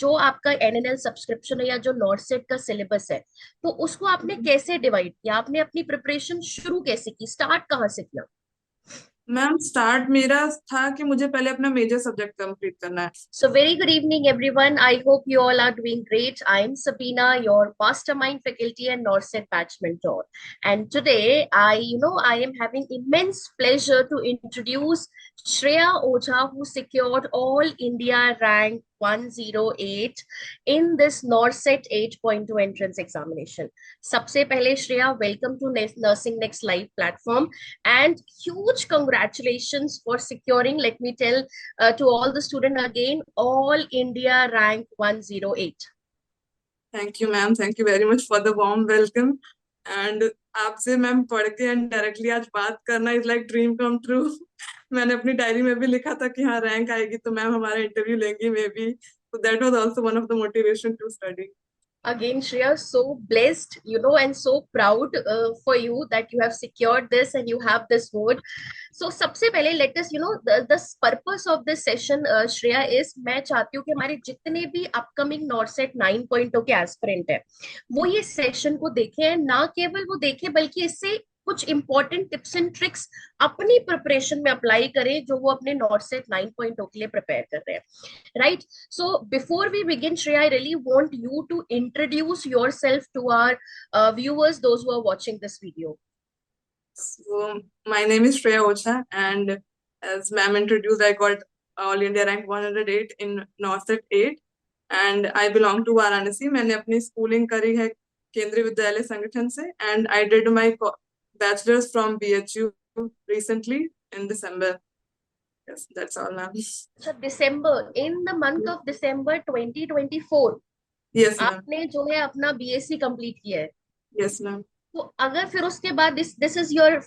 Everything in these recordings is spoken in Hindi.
जो आपका एनएनएल सब्सक्रिप्शन है या जो नॉर्सेट का सिलेबस है, तो उसको आपने कैसे डिवाइड किया? आपने अपनी प्रिपरेशन शुरू कैसे की? स्टार्ट कहाँ से किया? मैम स्टार्ट मेरा था कि मुझे पहले अपना मेजर सब्जेक्ट कंप्लीट करना है। So, very good evening, everyone. I hope you all are doing great. I'm Sabina, your mastermind faculty and Norset batch mentor. And today, I am having immense pleasure to introduce Shreya Oja, who secured All India rank 108 in this Norset 8.2 entrance examination. सबसे पहले Shreya, welcome to Nursing Next Live platform, and huge congratulations for securing, let me tell to all the student again, all India rank 108. Thank you ma'am, thank you very much for the warm welcome. And आपसे मैम पढ़ के एंड डायरेक्टली आज बात करना is like dream come true. मैंने अपनी डायरी में भी लिखा था कि हाँ रैंक आएगी तो मैम हमारा इंटरव्यू लेंगी मे बी, तो that was also one of the motivation to study. Again, Shreya, so blessed, and so proud for you that you have secured this and you have this vote. So, सबसे पहले let us, the purpose of this session, Shreya, is मैं चाहती हूँ कि हमारे जितने भी upcoming नॉर्सेट 9.0 के एस्पिरेंट है, वो ये सेशन को देखें, ना केवल वो देखें बल्कि इससे कुछ इंपॉर्टेंट टिप्स एंड ट्रिक्स अपनी प्रिपरेशन में अप्लाई करें, जो वो अपने नॉर्सेट 9.0 के लिए प्रिपेयर कर रहे हैं, right? So before we begin, Shreya, I really want you to introduce yourself to our viewers, those who are watching this video. So my name is Shreya Ocha, and as ma'am introduced, I got All India rank 108 in Norset 8, and I belong to Varanasi. मैंने अपनी स्कूलिंग करी है केंद्रीय विद्यालय संगठन से, and I did my bachelor's from BHU recently in December. Yes, that's all, ma'am. So December, in the month of December 2024, Yes, ma'am. आपने जो है अपना बीएससी कंप्लीट किया है। Yes, ma'am. तो अगर फिर उसके बाद this was your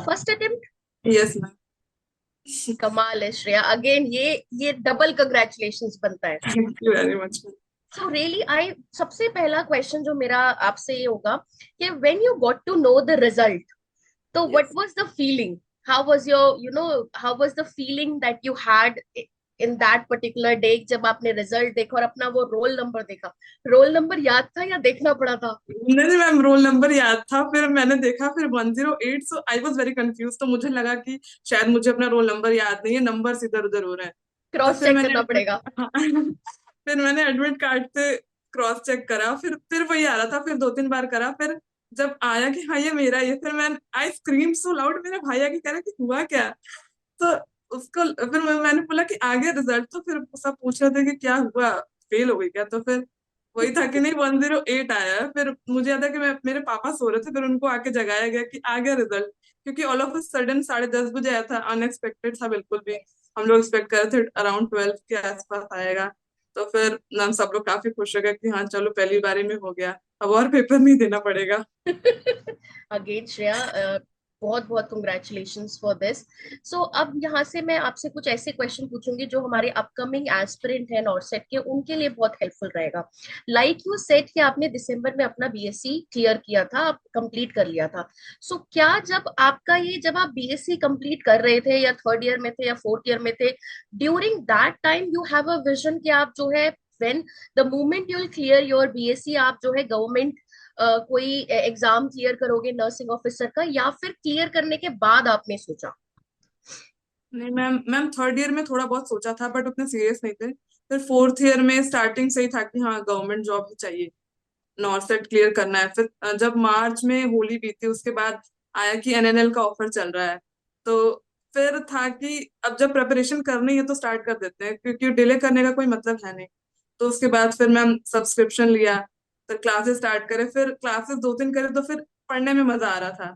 first attempt. Yes, ma'am. कमाल है श्रेया, अगेन ये डबल कंग्रेचुलेशंस बनता है। Thank you very much, ma'am. So really I सबसे पहला क्वेश्चन जो मेरा आपसे ये होगा कि when you got to know the result, so what Yes. was the feeling? How was your, how was the feeling that you had in that particular day जब आपने रिजल्ट देखा और अपना वो रोल नंबर देखा? रोल नंबर याद था या देखना पड़ा था? नहीं मैम, रोल नंबर याद था। फिर मैंने देखा फिर 108, सो आई वाज वेरी कंफ्यूज। तो मुझे लगा कि शायद मुझे अपना रोल नंबर याद नहीं है, नंबर इधर उधर हो रहे हैं। तो क्रॉस फिर चेक मैंने करना एडमिट पड़ेगा। हाँ, फिर मैंने एडमिट कार्ड से क्रॉस चेक करा, फिर वही आ रहा था। फिर दो तीन बार करा, फिर जब आया कि हाँ ये मेरा, ये फिर मैं आई स्क्रीम सो लाउड, मेरे भैया की कह रहा कि हुआ क्या। तो उसको फिर मैंने बोला कि आ गया रिजल्ट। तो फिर सब पूछ रहे थे कि क्या हुआ, फेल हो गई क्या। तो फिर वही था कि नहीं 108 आया है। फिर मुझे याद है कि मेरे पापा सो रहे थे, फिर उनको आके जगाया गया कि आ गया रिजल्ट। क्योंकि ऑल ऑफ अ सडन 10:30 बजे आया था, अनएक्सपेक्टेड था बिल्कुल भी। हम लोग एक्सपेक्ट कर रहे थे अराउंड 12 के आसपास आएगा। तो फिर हम सब लोग काफी खुश हो गए कि हाँ चलो पहली बारी में हो गया, अब और पेपर नहीं देना पड़ेगा। अगेन श्रेया, बहुत बहुत कंग्रेचुलेशंस फॉर दिस। सो अब यहाँ से मैं आपसे कुछ ऐसे क्वेश्चन पूछूंगी जो हमारे अपकमिंग एस्पिरेंट हैं नॉर्सेट के, उनके लिए बहुत हेल्पफुल रहेगा। लाइक यू सेड कि आपने दिसंबर में अपना बीएससी क्लियर किया था, आप कंप्लीट कर लिया था। सो क्या जब आप बीएससी कंप्लीट कर रहे थे या थर्ड ईयर में थे या फोर्थ ईयर में थे, during that time you have a vision कि आप जो है, when the moment you will clear your BSc, आप जो है गवर्नमेंट कोई एग्जाम क्लियर करोगे नर्सिंग ऑफिसर का, या फिर क्लियर करने के बाद आपने सोचा? नहीं मैम, थर्ड ईयर में थोड़ा बहुत सोचा था बट उतने सीरियस नहीं थे। फिर फोर्थ ईयर में स्टार्टिंग से ही था कि हाँ गवर्नमेंट जॉब ही चाहिए, नॉर्सेट क्लियर करना है। फिर जब मार्च में होली बीती उसके बाद आया कि एनएनएल का ऑफर चल रहा है। तो फिर था कि अब जब प्रिपरेशन करनी है तो स्टार्ट कर देते हैं, क्योंकि डिले करने का कोई मतलब है नहीं। तो उसके बाद फिर मैम सब्सक्रिप्शन लिया, तो क्लासेस स्टार्ट करे, फिर क्लासेस दो तीन करे तो फिर पढ़ने में मजा आ रहा था।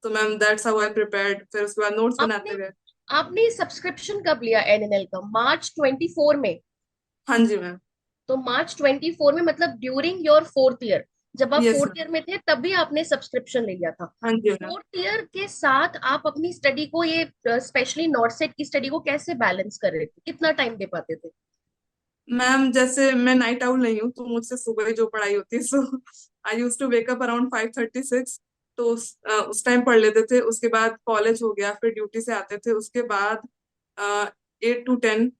तो ma'am that's how I prepared. फिर उसके बाद नोट्स आपने बनाते गए। आपने सब्सक्रिप्शन कब लिया एनएनएल का? मार्च 24 में? हाँ जी मैम। तो मार्च 24 में मतलब ड्यूरिंग योर फोर्थ ईयर, जब आप यस फोर्थ मैम। ईयर में थे तभी आपने सब्सक्रिप्शन ले लिया था। हाँ जी मैम। फोर्थ ईयर के साथ आप अपनी स्टडी को, ये स्पेशली नॉर्सेट की स्टडी को कैसे बैलेंस कर रहे थे? कितना टाइम दे पाते थे? मैम जैसे मैं नाइट आउल नहीं हूँ, तो मुझसे सुबह ही जो पढ़ाई होती है, so I used to wake up around 5:36। तो उस टाइम पढ़ लेते थे। उसके बाद कॉलेज हो गया, फिर ड्यूटी से आते थे, उसके बाद 8 to 10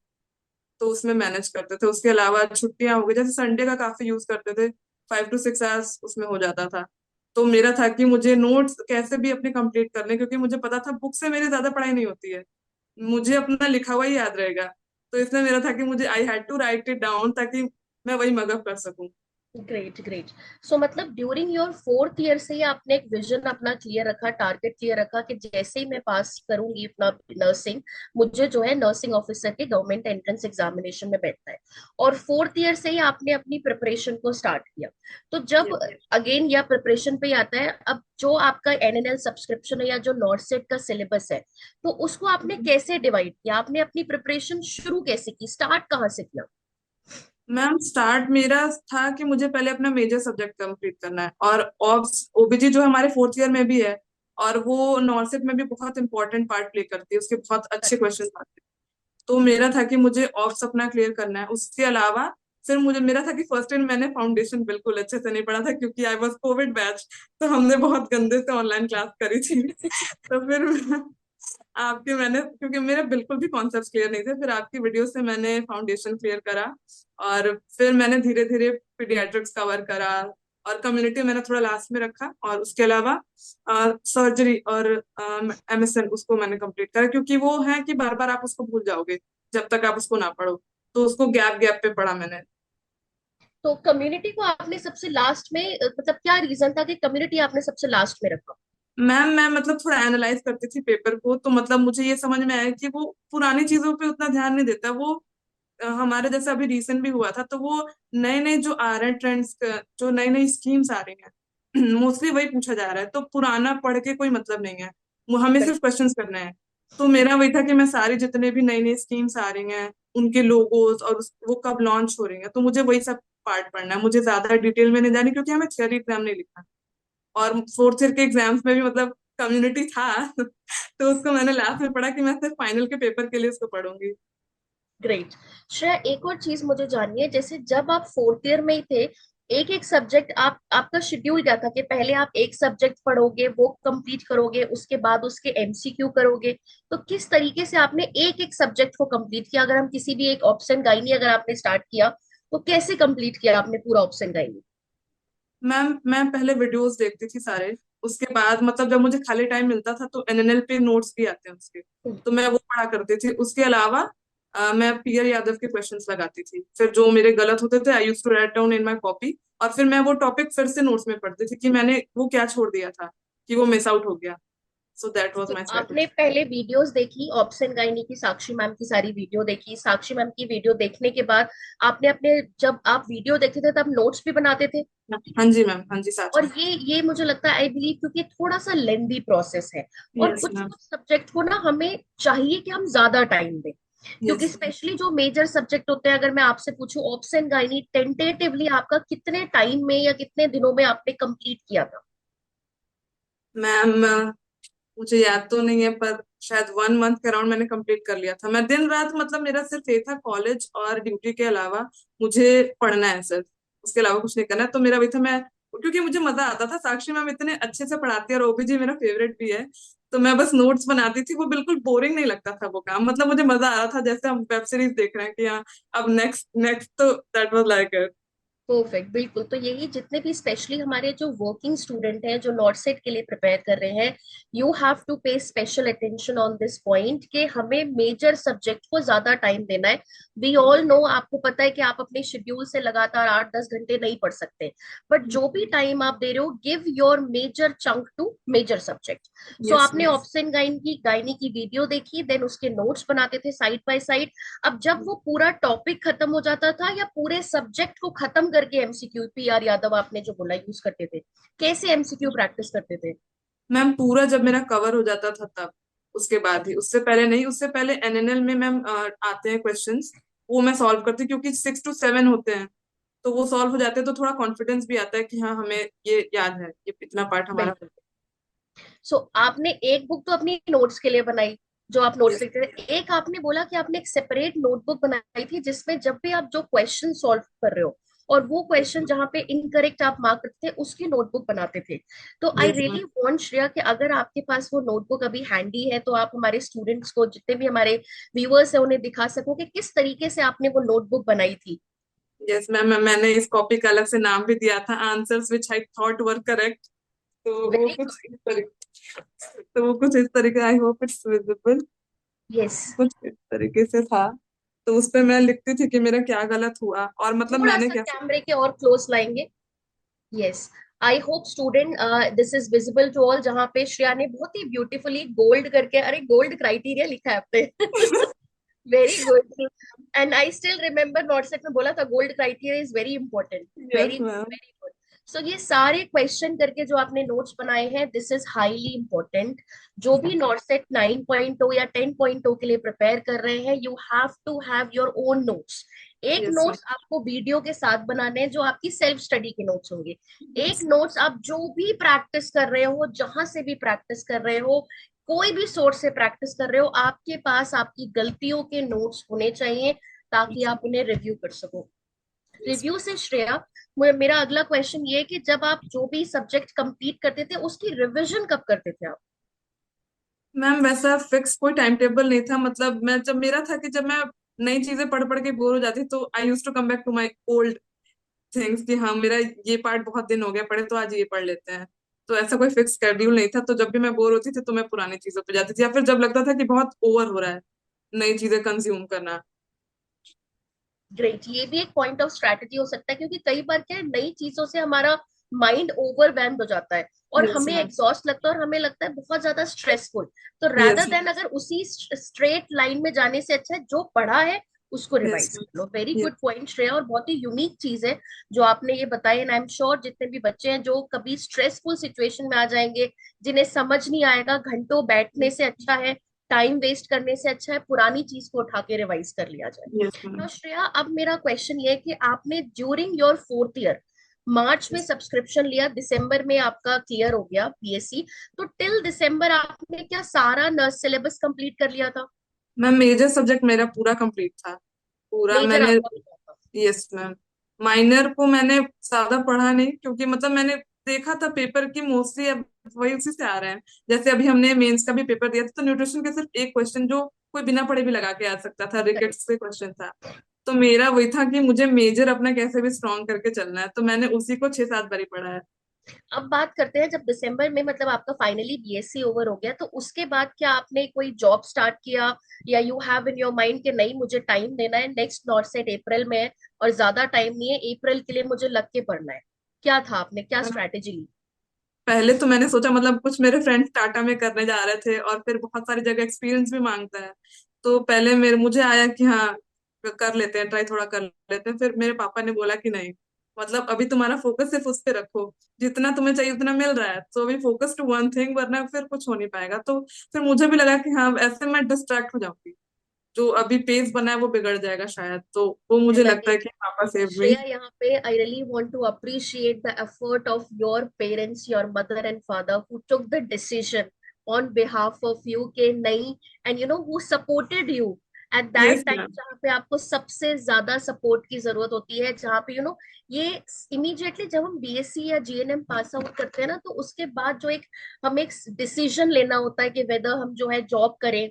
तो उसमें मैनेज करते थे। उसके अलावा छुट्टियां हो गई, जैसे संडे का काफी यूज करते थे, 5 to 6 आवर्स उसमें हो जाता था। तो मेरा था कि मुझे नोट्स कैसे भी अपने कंप्लीट करने, क्योंकि मुझे पता था बुक से मेरी ज्यादा पढ़ाई नहीं होती है, मुझे अपना लिखा हुआ ही याद रहेगा। तो इसलिए मेरा था कि मुझे I had to write it down, ताकि मैं वही मगअप कर सकूं। Great great. सो मतलब ड्यूरिंग योर फोर्थ ईयर से ही आपने एक विजन अपना क्लियर रखा, टारगेट क्लियर रखा कि जैसे ही मैं पास करूंगी अपना नर्सिंग, मुझे जो है नर्सिंग ऑफिसर के गवर्नमेंट एंट्रेंस एग्जामिनेशन में बैठना है। और फोर्थ ईयर से ही आपने अपनी प्रिपरेशन को स्टार्ट किया। तो जब Yes. अगेन या प्रिपरेशन पे ही आता है, अब जो आपका एनएनएल सब्सक्रिप्शन है या जो नॉर्सेट का सिलेबस है, तो उसको आपने कैसे डिवाइड किया? आपने अपनी प्रिपरेशन शुरू कैसे की, स्टार्ट कहाँ से किया? मैम स्टार्ट मेरा था कि मुझे पहले अपना मेजर सब्जेक्ट कंप्लीट करना है, और ऑब्स ओबीजी जो हमारे फोर्थ ईयर में भी है, और वो नॉर्सिप में भी बहुत इंपॉर्टेंट पार्ट प्ले करती है, उसके बहुत अच्छे क्वेश्चन आते हैं। तो मेरा था कि मुझे ऑब्स अपना क्लियर करना है। उसके अलावा फिर मुझे मेरा था कि फर्स्ट ईयर मैंने फाउंडेशन बिल्कुल अच्छे से नहीं पढ़ा था, क्योंकि आई वॉज कोविड बैच, तो हमने बहुत गंदे से ऑनलाइन क्लास करी थी। तो फिर आपके मैंने, क्योंकि मेरे बिल्कुल भी कॉन्सेप्ट क्लियर नहीं थे, फिर आपकी वीडियो से मैंने फाउंडेशन क्लियर करा। और फिर मैंने धीरे धीरे पीडियाट्रिक्स कवर करा, और कम्युनिटी मैंने थोड़ा लास्ट में रखा, और उसके अलावा सर्जरी और एमएसएन उसको मैंने कंप्लीट करा, क्योंकि वो है कि बार बार आप उसको भूल जाओगे जब तक आप उसको ना पढ़ो। तो उसको गैप गैप पे पढ़ा मैंने। तो कम्युनिटी को आपने सबसे लास्ट में मतलब क्या रीजन था कि कम्युनिटी आपने सबसे लास्ट में रखा? मैम मैं मतलब थोड़ा एनालाइज करती थी पेपर को, तो मतलब मुझे ये समझ में आया कि वो पुरानी चीजों पे उतना ध्यान नहीं देता। वो हमारे जैसे अभी रिसेंट भी हुआ था, तो वो नए नए जो आ रहे हैं ट्रेंड्स, जो नई नई स्कीम्स आ रही हैं, मोस्टली वही पूछा जा रहा है। तो पुराना पढ़ के कोई मतलब नहीं है, वो हमें सिर्फ क्वेश्चंस करने हैं। तो मेरा वही था कि मैं सारी जितने भी नई नई स्कीम्स आ रही हैं, उनके लोगोज और वो कब लॉन्च हो रही हैं, तो मुझे वही सब पार्ट पढ़ना है। मुझे ज्यादा डिटेल में नहीं जानी, क्योंकि हमें थियरी एग्जाम नहीं लिखना। और फोर्थ ईयर के एग्जाम्स में भी मतलब कम्युनिटी था, तो उसको मैंने लास्ट में पढ़ा कि मैं सिर्फ फाइनल के पेपर के लिए उसको पढ़ूंगी। ग्रेट। श्रेया, एक और चीज मुझे जाननी है, जैसे जब आप फोर्थ ईयर में ही थे, एक एक सब्जेक्ट आपका शेड्यूल क्या था कि पहले आप एक सब्जेक्ट पढ़ोगे, वो कंप्लीट करोगे, उसके बाद उसके एमसीक्यू करोगे? तो किस तरीके से आपने एक एक सब्जेक्ट को कंप्लीट किया? अगर हम किसी भी एक ऑप्शन गाइनी अगर आपने स्टार्ट किया, तो कैसे कंप्लीट किया आपने पूरा ऑप्शन गाइनी? मैम मैं पहले वीडियोस देखती थी सारे। उसके बाद मतलब जब मुझे खाली टाइम मिलता था, तो एनएनएल पे नोट्स भी आते हैं उसके, तो मैं वो पढ़ा करती थी। उसके अलावा मैं पीयर यादव के क्वेश्चंस लगाती थी, फिर जो मेरे गलत होते थे I used to write down in my copy. और फिर मैं वो टॉपिक फिर से नोट्स में पढ़ती थी कि मैंने वो क्या छोड़ दिया था, कि वो मिस आउट हो गया। सो दैट वाज तो माय आपने स्ट्रेटेजी। पहले वीडियोस देखी ऑप्शन गाइनी की, साक्षी मैम की सारी वीडियो देखी, साक्षी मैम की वीडियो देखने के बाद आपने अपने, जब आप वीडियो देखते थे तब नोट्स भी बनाते थे? हाँ जी मैम, हाँ जी, साथ और में। ये मुझे लगता है, आई बिलीव, क्योंकि थोड़ा सा लेंदी प्रोसेस है। और यस कुछ मैम। कुछ सब्जेक्ट को ना हमें चाहिए कि हम ज्यादा टाइम दें, क्योंकि यस स्पेशली जो मेजर सब्जेक्ट होते हैं, अगर मैं आपसे पूछूं ऑप्शन गाइनी टेंटेटिवली आपका कितने टाइम में या कितने दिनों में आपने कंप्लीट किया था? मैम, मुझे याद तो नहीं है, पर शायद 1 मंथ के अराउंड मैंने कंप्लीट कर लिया था। मैं दिन रात मतलब मेरा सिर्फ ये था, कॉलेज और ड्यूटी के अलावा मुझे पढ़ना है सिर्फ, उसके अलावा कुछ नहीं करना है। तो मेरा वही था, मैं क्योंकि मुझे मजा आता था, साक्षी मैम इतने अच्छे से पढ़ाती है, और ओबीजी मेरा फेवरेट भी है। तो मैं बस नोट्स बनाती थी, वो बिल्कुल बोरिंग नहीं लगता था वो काम, मतलब मुझे मजा आ रहा था, जैसे हम वेब सीरीज देख रहे हैं कि हाँ अब नेक्स्ट नेक्स्ट। तो that was like it. Perfect, बिल्कुल। तो यही जितने भी स्पेशली हमारे जो वर्किंग स्टूडेंट हैं जो नॉट सेट के लिए प्रिपेयर कर रहे हैं, यू हैव टू पे special attention on this point कि हमें मेजर सब्जेक्ट को ज्यादा टाइम देना है। वी ऑल नो, आपको पता है कि आप अपने शेड्यूल से लगातार 8-10 घंटे नहीं पढ़ सकते, बट जो भी टाइम आप दे रहे हो, give your major chunk to major subject. So yes आपने यस। ऑप्शन गाइनी की वीडियो देखी, देन उसके नोट्स बनाते थे साइड बाय साइड। अब जब वो पूरा टॉपिक खत्म हो जाता था या पूरे सब्जेक्ट को खत्म करके एमसीक्यू, पीआर यादव आपने जो बोला यूज करते थे, कैसे एमसीक्यू प्रैक्टिस करते थे? मैम पूरा जब मेरा कवर हो जाता था तब, उसके बाद ही, उससे पहले नहीं। उससे पहले एनएनएल में मैम आते हैं क्वेश्चंस, वो मैं सॉल्व करती, क्योंकि 6 to 7 होते हैं, तो वो सॉल्व हो जाते हैं, तो थोड़ा कॉन्फिडेंस भी आता है कि हाँ हमें ये याद है, ये इतना पार्ट हमारा। बिल्कुल। सो आपने एक बुक तो अपनी नोट्स के लिए बनाई, जो आप नोट्स यस। लिखते थे। एक आपने बोला कि आपने एक सेपरेट नोटबुक बनाई थी जिसमें जब भी आप जो क्वेश्चन सॉल्व कर रहे हो, और वो क्वेश्चन जहाँ पे इनकरेक्ट आप मार्क करते थे उसकी नोटबुक बनाते थे। तो I yes ma'am. Really want Shreya कि अगर आपके पास वो नोटबुक अभी हैंडी है तो आप हमारे स्टूडेंट्स को, जितने भी हमारे व्यूअर्स है, उन्हें दिखा सको कि किस तरीके से आपने वो नोटबुक बनाई थी। यस मैम, मैंने इस कॉपी का अलग से नाम भी दिया था, answers which I thought were correct. तो वो वेरी कुछ गुड। इस तरीके, तो वो कुछ इस तरीके, I hope it's visible, yes. कुछ इस तरीके से था। तो उस पे मैं लिखती थी कि मेरा क्या गलत हुआ और मतलब थोड़ा मैंने सा कैसे। कैमरे के और क्लोज लाएंगे। Yes. I hope student this is visible to all, जहाँ पे श्रेया ने बहुत ही ब्यूटीफुली गोल्ड करके, अरे गोल्ड क्राइटेरिया लिखा है आपने। Very good. And I still remember NORCET में बोला था gold criteria is very important. Yes very ma'am. Very good. So ये सारे क्वेश्चन करके जो आपने नोट्स बनाए हैं, दिस इज हाईली इंपॉर्टेंट। जो भी नॉटसेट 9.0 या 10.0 के लिए प्रिपेयर कर रहे हैं, you have to have your own notes. एक यस मैम। नोट्स आपको वीडियो के साथ बनाने हैं जो आपकी सेल्फ स्टडी के नोट्स होंगे। एक नोट्स आप जो भी प्रैक्टिस कर रहे हो, जहां से भी प्रैक्टिस कर रहे हो, कोई भी सोर्स से प्रैक्टिस कर रहे हो, आपके पास आपकी गलतियों के नोट्स होने चाहिए ताकि आप उन्हें रिव्यू कर सको। रिव्यू से श्रेया, मेरा अगला क्वेश्चन ये है कि जब आप जो भी सब्जेक्ट कंप्लीट करते थे उसकी रिवीजन कब करते थे आप? मैम वैसा फिक्स कोई टाइम टेबल नहीं था, मतलब मैं जब मेरा था कि जब मैं नई चीजें पढ़ पढ़ के बोर हो जाती तो I used to come back to my old things कि हाँ मेरा ये पार्ट बहुत दिन हो गया पढ़े तो आज ये पढ़ लेते हैं। तो ऐसा कोई फिक्स शेड्यूल नहीं था, तो जब भी मैं बोर होती थी तो मैं पुरानी चीजों पे जाती थी, या फिर जब लगता था कि बहुत ओवर हो रहा है नई चीजें कंज्यूम करना। ग्रेट, ये भी एक पॉइंट ऑफ स्ट्रैटेजी हो सकता है, क्योंकि कई बार क्या है, नई चीजों से हमारा माइंड ओवरवेल्म्ड हो जाता है और यस हमें मैम। एग्जॉस्ट लगता है और हमें लगता है बहुत ज्यादा स्ट्रेसफुल। तो यस रादर देन मैम। अगर उसी स्ट्रेट लाइन में जाने से अच्छा है जो पढ़ा है उसको यस रिवाइज मैम। कर लो। Very yes. Good point Shreya, और बहुत ही यूनिक चीज है जो आपने ये बताई। एंड आई एम श्योर जितने भी बच्चे हैं जो कभी स्ट्रेसफुल सिचुएशन में आ जाएंगे, जिन्हें समझ नहीं आएगा, घंटों बैठने से अच्छा है, टाइम वेस्ट करने से अच्छा है, पुरानी चीज को उठा के रिवाइज कर लिया जाए। यस तो मैम। श्रेया, अब मेरा क्वेश्चन ये है कि आपने ड्यूरिंग योर फोर्थ ईयर, मार्च में सब्सक्रिप्शन लिया, दिसंबर में आपका क्लियर हो गया बीएससी, तो टिल दिसंबर आपने क्या सारा नर्स सिलेबस कंप्लीट कर लिया था? मैम मेजर सब्जेक्ट मेरा पूरा कंप्लीट था, पूरा मेजर मैंने। आपका भी था? Yes ma'am. माइनर को मैंने ज्यादा पढ़ा नहीं, क्योंकि मतलब मैंने देखा था पेपर की मोस्टली अब वही उसी से आ रहे हैं। जैसे अभी हमने मेंस का भी पेपर दिया था तो न्यूट्रिशन का सिर्फ एक क्वेश्चन जो कोई बिना पढ़े भी लगा के आ सकता था, करेक्ट। रिकेट्स से क्वेश्चन था। तो मेरा वही था कि मुझे मेजर अपना कैसे भी स्ट्रॉन्ग करके चलना है, तो मैंने उसी को 6-7 बारी पढ़ा है। अब बात करते हैं, जब दिसंबर में मतलब आपका फाइनली बीएससी ओवर हो गया, तो उसके बाद क्या आपने कोई जॉब स्टार्ट किया, या you have in your mind कि नहीं मुझे टाइम देना है, नेक्स्ट नॉर्सेट अप्रैल में है और ज्यादा टाइम नहीं है, अप्रैल के लिए मुझे लग के पढ़ना है? क्या था, आपने क्या स्ट्रैटेजी ली? पहले तो मैंने सोचा, मतलब कुछ मेरे फ्रेंड्स टाटा में करने जा रहे थे और फिर बहुत सारी जगह एक्सपीरियंस भी मांगता है। तो पहले मेरे मुझे आया कि हाँ कर लेते हैं, ट्राई थोड़ा कर लेते हैं। फिर मेरे पापा ने बोला कि नहीं, मतलब अभी तुम्हारा फोकस सिर्फ उस पे रखो, जितना तुम्हें चाहिए उतना मिल रहा है, तो अभी फोकस टू वन थिंग, वरना फिर कुछ हो नहीं पाएगा। तो फिर मुझे भी लगा कि हाँ ऐसे मैं डिस्ट्रैक्ट हो जाऊंगी, जो अभी पेस बना है वो बिगड़ जाएगा शायद, तो वो मुझे एंड लगता है अगेन कि पापा सेव मी। श्रेया, यहाँ पे I really want to appreciate the effort of your parents, your mother and father, who took the decision on behalf of you के नहीं, and you know who supported you at that yes time ma'am. जहाँ पे आपको सबसे ज्यादा सपोर्ट की जरूरत होती है, जहाँ पे ये इमीडिएटली जब हम बीएससी या जीएनएम पास आउट करते हैं ना, तो उसके बाद जो एक हमें एक डिसीजन लेना होता है कि वेदर हम जो है जॉब करें,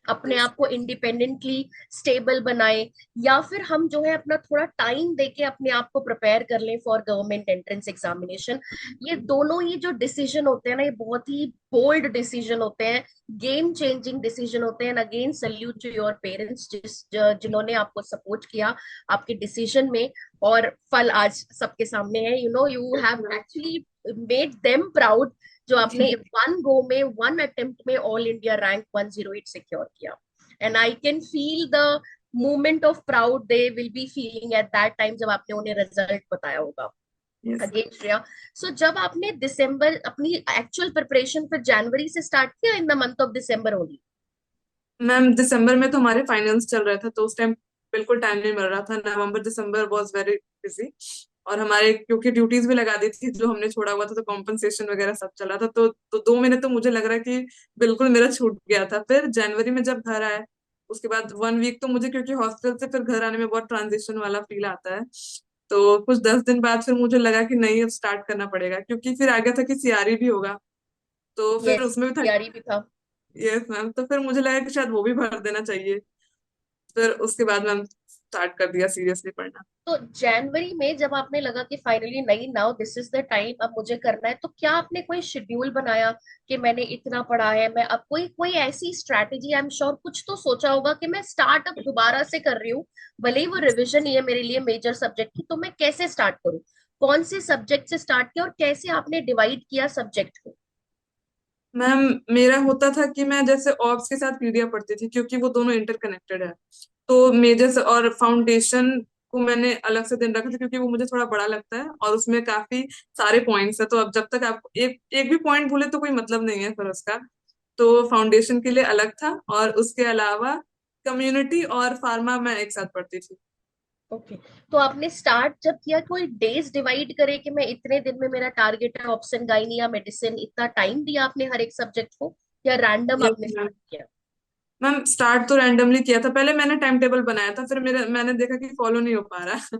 अपने यस। आप को इंडिपेंडेंटली स्टेबल बनाए, या फिर हम जो है अपना थोड़ा टाइम देके अपने आप को प्रिपेयर कर लें फॉर गवर्नमेंट एंट्रेंस एग्जामिनेशन। ये दोनों ही जो डिसीजन होते हैं ना, ये बहुत ही बोल्ड डिसीजन होते हैं, गेम चेंजिंग डिसीजन होते हैं। Again salute to your parents, जिन्होंने आपको सपोर्ट किया आपके डिसीजन में, और फल आज सबके सामने है। You have actually made them proud, जो आपने वन गो में, वन अटेम्प्ट में ऑल इंडिया रैंक 108 सिक्योर किया। And I can feel the moment of proud they will be feeling at that time जब आपने उन्हें रिजल्ट बताया होगा। यस। अगेन श्रेया, सो जब आपने दिसंबर अपनी एक्चुअल प्रिपरेशन फिर जनवरी से स्टार्ट किया, in the month of December only? Ma'am दिसंबर में तो हमारे फाइनल्स चल रहे थे, तो उस टाइम बिल्कुल टाइम नहीं मिल रहा था। नवंबर दिसंबर वाज वेरी बिजी, और हमारे क्योंकि ड्यूटीज भी लगा दी थी जो हमने छोड़ा हुआ था, तो कॉम्पनसेशन वगैरह सब चला था। तो 2 महीने तो मुझे लग रहा है कि बिल्कुल मेरा छूट गया था। फिर जनवरी में जब घर आए, उसके बाद 1 वीक तो मुझे, क्योंकि हॉस्टल से फिर घर आने में बहुत ट्रांजिशन वाला फील आता है, तो कुछ 10 दिन बाद फिर मुझे लगा कि नहीं, अब स्टार्ट करना पड़ेगा, क्योंकि फिर आगे था कि सीआरई भी होगा, तो फिर यस, उसमें भी था। तैयारी भी था। यस मैम, तो फिर मुझे लगा कि शायद वो भी भर देना चाहिए। फिर उसके बाद मैम स्टार्ट कर दिया सीरियसली पढ़ना। तो जनवरी में जब आपने लगा कि फाइनली नहीं, now this is the time, अब मुझे करना है, तो क्या आपने कोई शेड्यूल बनाया कि मैंने इतना पढ़ा है, मैं अब कोई कोई ऐसी स्ट्रैटेजी, आई एम श्योर कुछ तो सोचा होगा कि मैं स्टार्ट अब दोबारा से कर रही हूँ, भले ही वो रिवीजन ही है मेरे लिए मेजर सब्जेक्ट की, तो मैं कैसे स्टार्ट करूँ? कौन से सब्जेक्ट से स्टार्ट किया और कैसे आपने डिवाइड किया सब्जेक्ट को? मैम मेरा होता था कि मैं जैसे ऑब्स के साथ पीडिया पढ़ती थी, क्योंकि वो दोनों इंटरकनेक्टेड है। तो मेजर्स और फाउंडेशन को मैंने अलग से दिन रखा था, क्योंकि वो मुझे थोड़ा बड़ा लगता है और उसमें काफी सारे पॉइंट्स है। तो अब जब तक आपको एक एक भी पॉइंट भूले तो कोई मतलब नहीं है फिर उसका। तो फाउंडेशन के लिए अलग था, और उसके अलावा कम्युनिटी और फार्मा मैं एक साथ पढ़ती थी। ओके। तो आपने स्टार्ट जब किया, कोई डेज डिवाइड करे कि मैं इतने दिन में मेरा टारगेट है ऑप्शन गाइनी या मेडिसिन, इतना टाइम दिया आपने हर एक सब्जेक्ट को, या रैंडम यस आपने मैम। स्टार्ट किया? मैम स्टार्ट तो रैंडमली किया था, पहले मैंने टाइम टेबल बनाया था, फिर मैंने देखा कि फॉलो नहीं हो पा रहा।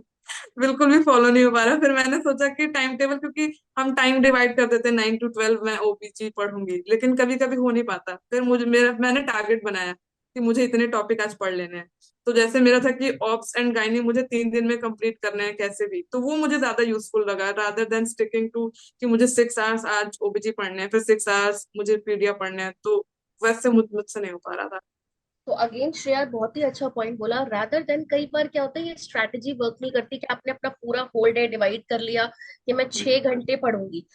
बिल्कुल भी फॉलो नहीं हो पा रहा। फिर मैंने सोचा कि टाइम टेबल, क्योंकि हम टाइम डिवाइड कर देते हैं 9 to 12 मैं ओबीजी पढ़ूंगी, लेकिन कभी कभी हो नहीं पाता। फिर मैंने टारगेट बनाया कि मुझे इतने टॉपिक आज पढ़ लेने हैं। तो जैसे मेरा था कि ऑप्स एंड गाइनी मुझे 3 दिन में कंप्लीट करने हैं कैसे भी, तो वो मुझे ज्यादा यूजफुल लगा रादर देन स्टिकिंग टू कि मुझे 6 आवर्स आज ओबीजी पढ़ने हैं, फिर 6 आवर्स मुझे पीडिया पढ़ने हैं। तो वैसे मुझसे नहीं हो पा रहा था। तो अगेन श्रेया बहुत ही अच्छा पॉइंट बोला, रादर देन कई बार क्या होता है ये स्ट्रैटेजी वर्क नहीं करती कि आपने अपना पूरा होल डे डिवाइड कर लिया कि मैं 6 घंटे पढ़ूंगी,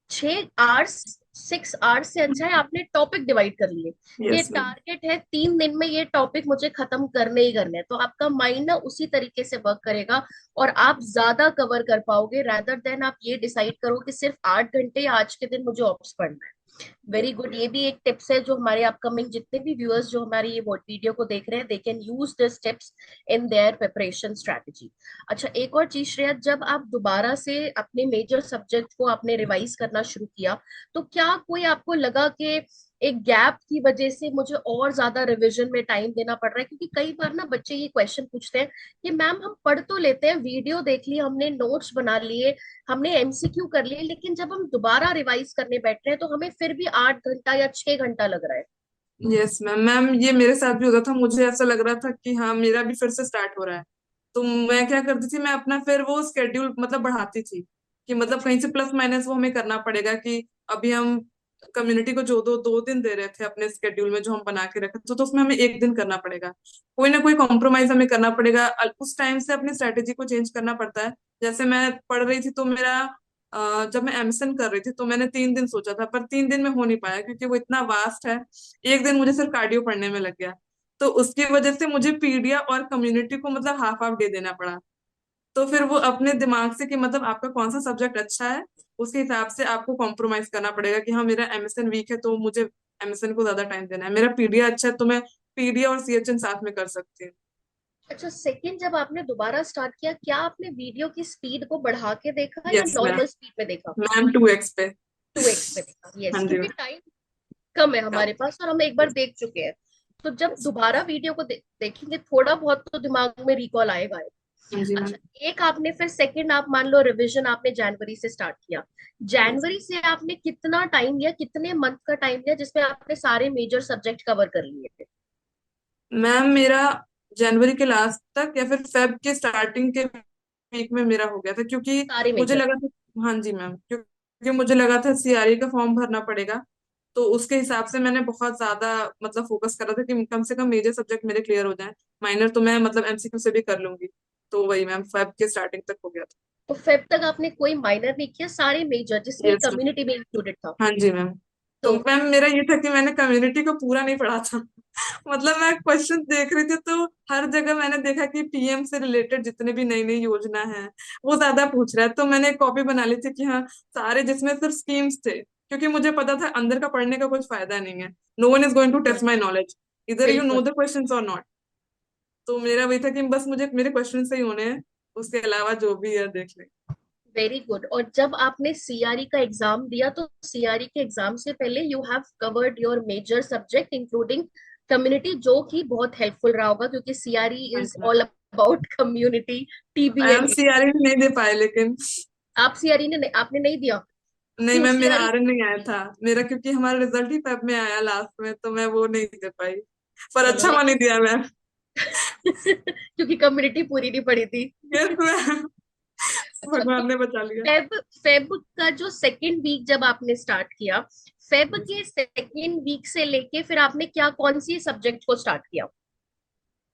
6 आवर्स, 6 आवर्स से अच्छा है आपने टॉपिक डिवाइड कर लिए कि यस मैम। टारगेट है 3 दिन में ये टॉपिक मुझे खत्म करने ही करने हैं, तो आपका माइंड ना उसी तरीके से वर्क करेगा और आप ज्यादा कवर कर पाओगे, रादर देन आप ये डिसाइड करो कि सिर्फ 8 घंटे आज के दिन मुझे ऑप्स पढ़ना है। वेरी गुड, ये भी एक टिप्स है जो हमारे अपकमिंग जितने भी व्यूअर्स जो हमारी ये वीडियो को देख रहे हैं, they can use this tips in their preparation strategy. अच्छा, एक और चीज श्रेया, जब आप दोबारा से अपने मेजर सब्जेक्ट को आपने रिवाइज करना शुरू किया, तो क्या कोई आपको लगा कि एक गैप की वजह से मुझे और ज्यादा रिवीजन में टाइम देना पड़ रहा है? क्योंकि कई बार ना बच्चे ये क्वेश्चन पूछते हैं कि मैम हम पढ़ तो लेते हैं, वीडियो देख ली हमने, नोट्स बना लिए, हमने एमसीक्यू कर लिए, लेकिन जब हम दोबारा रिवाइज करने बैठ रहे हैं तो हमें फिर भी 8 घंटा या 6 घंटा लग रहा है। Yes ma'am. मैम ये मेरे साथ भी होता था, मुझे ऐसा लग रहा था कि हाँ मेरा भी फिर से स्टार्ट हो रहा है। तो मैं क्या करती थी, मैं अपना फिर वो स्केड्यूल मतलब बढ़ाती थी, कि मतलब अच्छा। कहीं से प्लस माइनस वो हमें करना पड़ेगा कि अभी हम कम्युनिटी को जो 2 दिन दे रहे थे अपने स्केड्यूल में जो हम बना के रखे थे, तो उसमें हमें एक दिन करना पड़ेगा। कोई ना कोई कॉम्प्रोमाइज हमें करना पड़ेगा, उस टाइम से अपनी स्ट्रेटेजी को चेंज करना पड़ता है। जैसे मैं पढ़ रही थी तो मेरा जब मैं एमएसएन कर रही थी तो मैंने 3 दिन सोचा था, पर 3 दिन में हो नहीं पाया क्योंकि वो इतना वास्ट है। एक दिन मुझे सिर्फ कार्डियो पढ़ने में लग गया। तो उसकी वजह से मुझे पीडिया और कम्युनिटी को मतलब हाफ हाफ डे देना पड़ा। तो फिर वो अपने दिमाग से कि मतलब आपका कौन सा सब्जेक्ट अच्छा है, उसके हिसाब से आपको कॉम्प्रोमाइज करना पड़ेगा कि हाँ मेरा एमएसएन वीक है तो मुझे एमएसएन को ज्यादा टाइम देना है, मेरा पीडिया अच्छा है तो मैं पीडिया और सीएचएन साथ में कर सकती हूँ। अच्छा, सेकंड जब आपने दोबारा स्टार्ट किया, क्या आपने वीडियो की स्पीड को बढ़ा के देखा या यस मैम। नॉर्मल स्पीड पे देखा? मैम 2x पे। 2x पे देखा, यस, हाँ जी क्योंकि मैम। टाइम कम है कम। हमारे पास और हम एक बार देख चुके हैं। तो जब यस। दोबारा वीडियो को देखेंगे थोड़ा बहुत तो दिमाग में रिकॉल आएगा। हाँ जी मैम। अच्छा, एक आपने फिर सेकंड, आप मान लो रिवीजन आपने जनवरी से स्टार्ट किया, यस जनवरी से आपने कितना टाइम लिया, कितने मंथ का टाइम लिया जिसमें आपने सारे मेजर सब्जेक्ट कवर कर लिए थे? मैम मेरा जनवरी के लास्ट तक या फिर फेब के स्टार्टिंग के वीक में मेरा हो गया था, क्योंकि सारे मुझे मेजर। लगा था। हाँ जी मैम, क्योंकि मुझे लगा था सीआरई का फॉर्म भरना पड़ेगा। तो उसके हिसाब से मैंने बहुत ज्यादा मतलब फोकस करा था कि कम से कम मेजर सब्जेक्ट मेरे क्लियर हो जाए। माइनर तो मैं मतलब एमसीक्यू से भी कर लूंगी। तो वही मैम फेब के स्टार्टिंग तक हो गया था। तो फेब तक आपने कोई माइनर नहीं किया, सारे मेजर जिसमें यस। कम्युनिटी भी इंक्लूडेड था? हाँ जी मैम। तो तो मैम मेरा ये था कि मैंने कम्युनिटी को पूरा नहीं पढ़ा था। मतलब मैं क्वेश्चन देख रही थी तो हर जगह मैंने देखा कि पीएम से रिलेटेड जितने भी नई नई योजना है वो ज्यादा पूछ रहा है। तो मैंने एक कॉपी बना ली थी कि हाँ सारे जिसमें सिर्फ स्कीम्स थे, क्योंकि मुझे पता था अंदर का पढ़ने का कुछ फायदा नहीं है। No one is going to test my knowledge, इधर यू नो बिल्कुल। द क्वेश्चन और नॉट। तो मेरा वही था कि बस मुझे मेरे क्वेश्चन सही होने हैं, उसके अलावा जो भी है देख ले। Very good. और जब आपने सीआरई का एग्जाम दिया तो सीआरई के एग्जाम से पहले you have covered your major subject including community, जो कि बहुत हेल्पफुल रहा होगा क्योंकि सीआरई हाँ इज जी all ma'am. About community, ma'am TBN? CRE नहीं दे पाए लेकिन। आप सीआरई ने आपने नहीं दिया? नहीं क्यों मैम, मेरा सीआरई? आरएन नहीं आया था। मेरा क्योंकि हमारा रिजल्ट ही फेब में आया लास्ट में, तो मैं वो नहीं दे पाई। पर चलो अच्छा हुआ नहीं लेकिन दिया मैम। क्योंकि कम्युनिटी पूरी नहीं पड़ी थी। यस मैम, अच्छा, तो भगवान ने बचा लिया। फेब फेब का जो सेकेंड वीक जब आपने स्टार्ट किया, फेब के सेकेंड वीक से लेके फिर आपने क्या कौन सी सब्जेक्ट को स्टार्ट किया?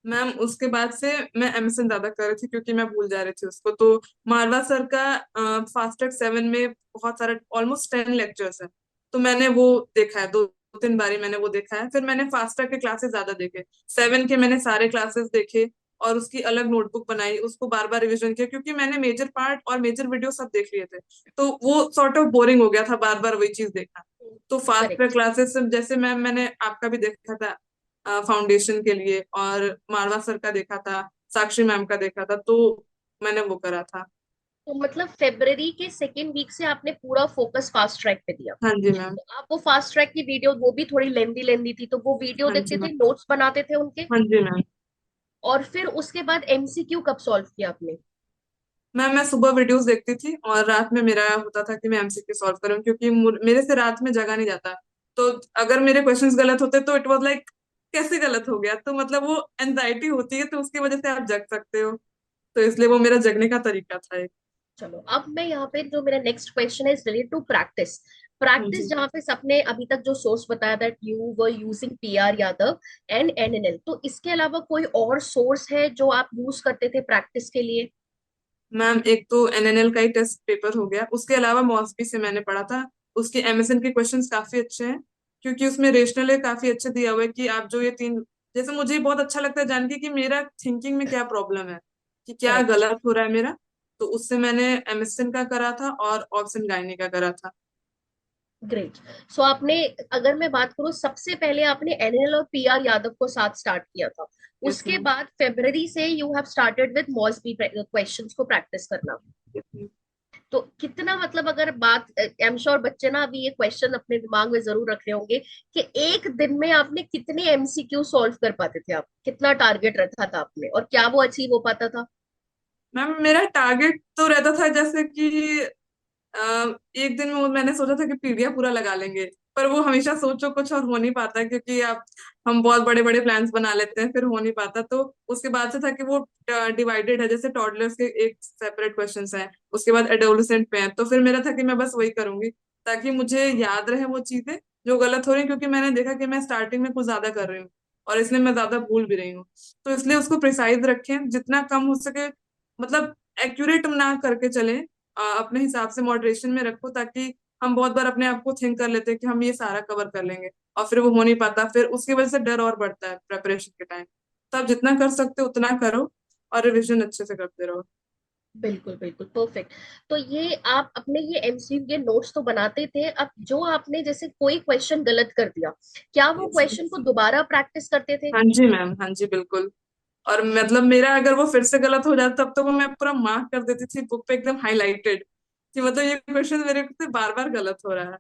मैम उसके बाद से मैं एमएसएन ज्यादा कर रही थी क्योंकि मैं भूल जा रही थी उसको। तो मारवा सर का फास्टैग 7 में बहुत सारा ऑलमोस्ट 10 लेक्चर्स है, तो मैंने वो देखा है। 2 3 बारी मैंने वो देखा है। फिर मैंने फास्टैग के क्लासेस ज्यादा देखे। 7 के मैंने सारे क्लासेस देखे और उसकी अलग नोटबुक बनाई, उसको बार बार रिविजन किया क्योंकि मैंने मेजर पार्ट और मेजर वीडियो सब देख लिए थे। तो वो सॉर्ट ऑफ बोरिंग हो गया था बार बार वही चीज देखना। तो फास्टैग करेक्ट। क्लासेस जैसे मैम मैंने आपका भी देखा था फाउंडेशन के लिए, और मारवा सर का देखा था, साक्षी मैम का देखा था, तो मैंने वो करा था। तो मतलब फेब्रवरी के सेकेंड वीक से आपने पूरा फोकस फास्ट ट्रैक पे दिया। हाँ जी मैम। तो आप वो फास्ट ट्रैक की वीडियो, वो भी थोड़ी लेंदी लेंदी थी, तो वो वीडियो हाँ जी देखते मैम। थे, नोट्स बनाते थे उनके? हाँ जी मैम। और फिर उसके बाद एमसीक्यू कब सॉल्व किया आपने? मैम मैं सुबह वीडियोस देखती थी और रात में मेरा होता था कि मैं एमसीक्यू सॉल्व करूँ, क्योंकि मेरे से रात में जगा नहीं जाता। तो अगर मेरे क्वेश्चंस गलत होते तो इट वाज लाइक कैसे गलत हो गया, तो मतलब वो एनजाइटी होती है, तो उसकी वजह से आप जग सकते हो। तो इसलिए वो मेरा जगने का तरीका था एक। चलो, अब मैं यहाँ पे जो मेरा नेक्स्ट क्वेश्चन है इज रिलेटेड टू प्रैक्टिस। हाँ प्रैक्टिस जी। जहाँ पे सबने अभी तक जो सोर्स बताया that you were using PR Yadav and NNL, तो इसके अलावा कोई और सोर्स है जो आप यूज करते थे प्रैक्टिस के लिए? मैम एक तो एनएनएल का ही टेस्ट पेपर हो गया, उसके अलावा मॉसबी से मैंने पढ़ा था। उसके एमएसएन के क्वेश्चंस काफी अच्छे हैं, क्योंकि उसमें रेशनल काफी अच्छे दिया हुआ है कि आप जो ये तीन, जैसे मुझे बहुत अच्छा लगता है जान के कि मेरा थिंकिंग में क्या प्रॉब्लम है, कि क्या करेक्ट। गलत हो रहा है मेरा। तो उससे मैंने एमएसएन का करा था और ऑप्शन गायनी का करा था। ग्रेट। सो आपने, अगर मैं बात करूँ, सबसे पहले आपने एनएल और पीआर यादव को साथ स्टार्ट किया था। यस उसके मैम। बाद फेब्रवरी से you have started with Mosby questions को प्रैक्टिस करना। Yes ma'am. तो कितना, मतलब अगर बात, आई एम श्योर बच्चे ना अभी ये क्वेश्चन अपने दिमाग में जरूर रख रहे होंगे कि एक दिन में आपने कितने एमसीक्यू सॉल्व कर पाते थे, आप कितना टारगेट रखा था आपने और क्या वो अचीव हो पाता था? मैम मेरा टारगेट तो रहता था जैसे कि एक दिन में मैंने सोचा था कि पीढ़ियां पूरा लगा लेंगे। पर वो हमेशा सोचो कुछ और हो नहीं पाता, क्योंकि आप हम बहुत बड़े बड़े प्लान्स बना लेते हैं, फिर हो नहीं पाता। तो उसके बाद से था कि वो डिवाइडेड है, जैसे टॉडलर्स के एक सेपरेट क्वेश्चंस हैं, उसके बाद एडोलसेंट पे हैं। तो फिर मेरा था कि मैं बस वही करूंगी ताकि मुझे याद रहे वो चीजें जो गलत हो रही हैं, क्योंकि मैंने देखा कि मैं स्टार्टिंग में कुछ ज्यादा कर रही हूँ और इसलिए मैं ज्यादा भूल भी रही हूँ। तो इसलिए उसको प्रिसाइज रखें जितना कम हो सके, मतलब एक्यूरेट ना करके चलें, अपने हिसाब से मॉडरेशन में रखो, ताकि हम बहुत बार अपने आप को थिंक कर लेते हैं कि हम ये सारा कवर कर लेंगे और फिर वो हो नहीं पाता, फिर उसकी वजह से डर और बढ़ता है प्रेपरेशन के टाइम। तो आप जितना कर सकते हो उतना करो और रिविजन अच्छे से करते रहो। बिल्कुल बिल्कुल परफेक्ट। तो ये आप अपने ये एमसीक्यू के नोट्स तो बनाते थे, अब जो आपने जैसे कोई क्वेश्चन गलत कर दिया, क्या वो Yes. क्वेश्चन को दोबारा प्रैक्टिस करते थे? हाँ जी मैम, हाँ जी बिल्कुल। और मतलब मेरा अगर वो फिर से गलत हो जाता तब तो वो मैं पूरा मार्क कर देती थी बुक पे एकदम हाईलाइटेड, कि मतलब ये क्वेश्चन मेरे से बार बार गलत हो रहा है।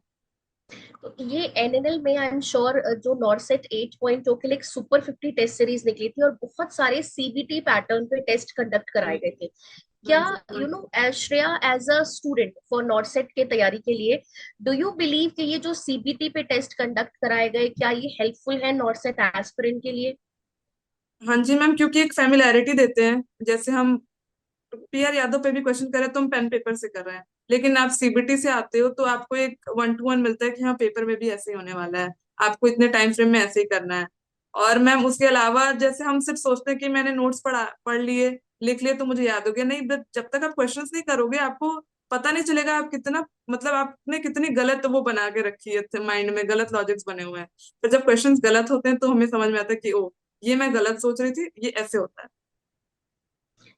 तो ये एनएनएल में आई एम श्योर जो नॉरसेट 8.0 के लिए एक सुपर 50 टेस्ट सीरीज निकली थी और बहुत सारे सीबीटी पैटर्न पे टेस्ट कंडक्ट कराए गए थे। हाँ क्या जी यू हाँ। No Shreya, as a student for NORCET के तैयारी के लिए, डू यू बिलीव कि ये जो सीबीटी पे टेस्ट कंडक्ट कराए गए, क्या ये हेल्पफुल है नॉरसेट एस्पिरेंट के लिए? हाँ जी मैम, क्योंकि एक फेमिलैरिटी देते हैं। जैसे हम पीआर यादव पे भी क्वेश्चन कर रहे हैं तो हम पेन पेपर से कर रहे हैं, लेकिन आप सीबीटी से आते हो तो आपको एक 1 to 1 मिलता है कि हाँ पेपर में भी ऐसे ही होने वाला है, आपको इतने टाइम फ्रेम में ऐसे ही करना है। और मैम उसके अलावा जैसे हम सिर्फ सोचते हैं कि मैंने नोट्स पढ़ लिए, लिख लिए तो मुझे याद हो गया, नहीं। बट जब तक आप क्वेश्चंस नहीं करोगे आपको पता नहीं चलेगा आप कितना, मतलब आपने कितनी गलत वो बना के रखी है माइंड में, गलत लॉजिक्स बने हुए हैं। पर जब क्वेश्चंस गलत होते हैं तो हमें समझ में आता है कि ओ, ये मैं गलत सोच रही थी, ये ऐसे होता है।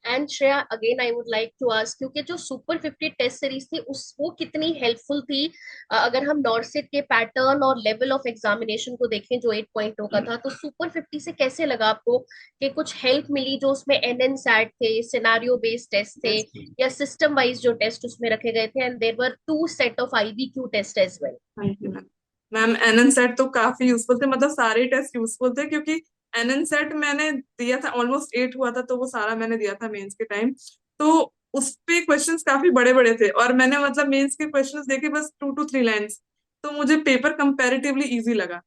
And Shreya, again I would like to ask, क्योंकि जो सुपर 50 टेस्ट सीरीज थी उस वो कितनी हेल्पफुल थी? अगर हम नॉर्सेट के पैटर्न और लेवल ऑफ एग्जामिनेशन को देखें जो 8.0 का था, तो सुपर 50 से कैसे लगा आपको कि कुछ हेल्प मिली? जो उसमें एनएन सैट थे, सिनारियो बेस्ड टेस्ट थे, यस। या सिस्टम वाइज जो टेस्ट उसमें रखे गए थे, and there were 2 set of IBQ test as well? हाँ जी मैम। मैम एनएन सेट तो काफी यूजफुल थे, मतलब सारे टेस्ट यूजफुल थे, क्योंकि एनएन सेट मैंने दिया था, ऑलमोस्ट 8 हुआ था, तो वो सारा मैंने दिया था मेंस के टाइम। तो उस पे क्वेश्चंस काफी बड़े बड़े थे, और मैंने मतलब मेंस के क्वेश्चंस देखे बस 2 to 3 लाइंस। तो मुझे पेपर कंपैरेटिवली इजी लगा।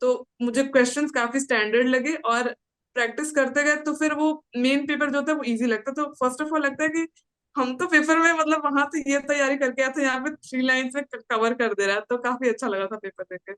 तो मुझे क्वेश्चंस काफी स्टैंडर्ड लगे, और प्रैक्टिस करते गए तो फिर वो मेन पेपर जो था वो इजी लगता। तो फर्स्ट ऑफ ऑल लगता है कि हम तो पेपर में मतलब वहां से ये तैयारी करके आए थे, यहाँ पे 3 लाइन्स में कवर कर दे रहा है, तो काफी अच्छा लगा था पेपर देख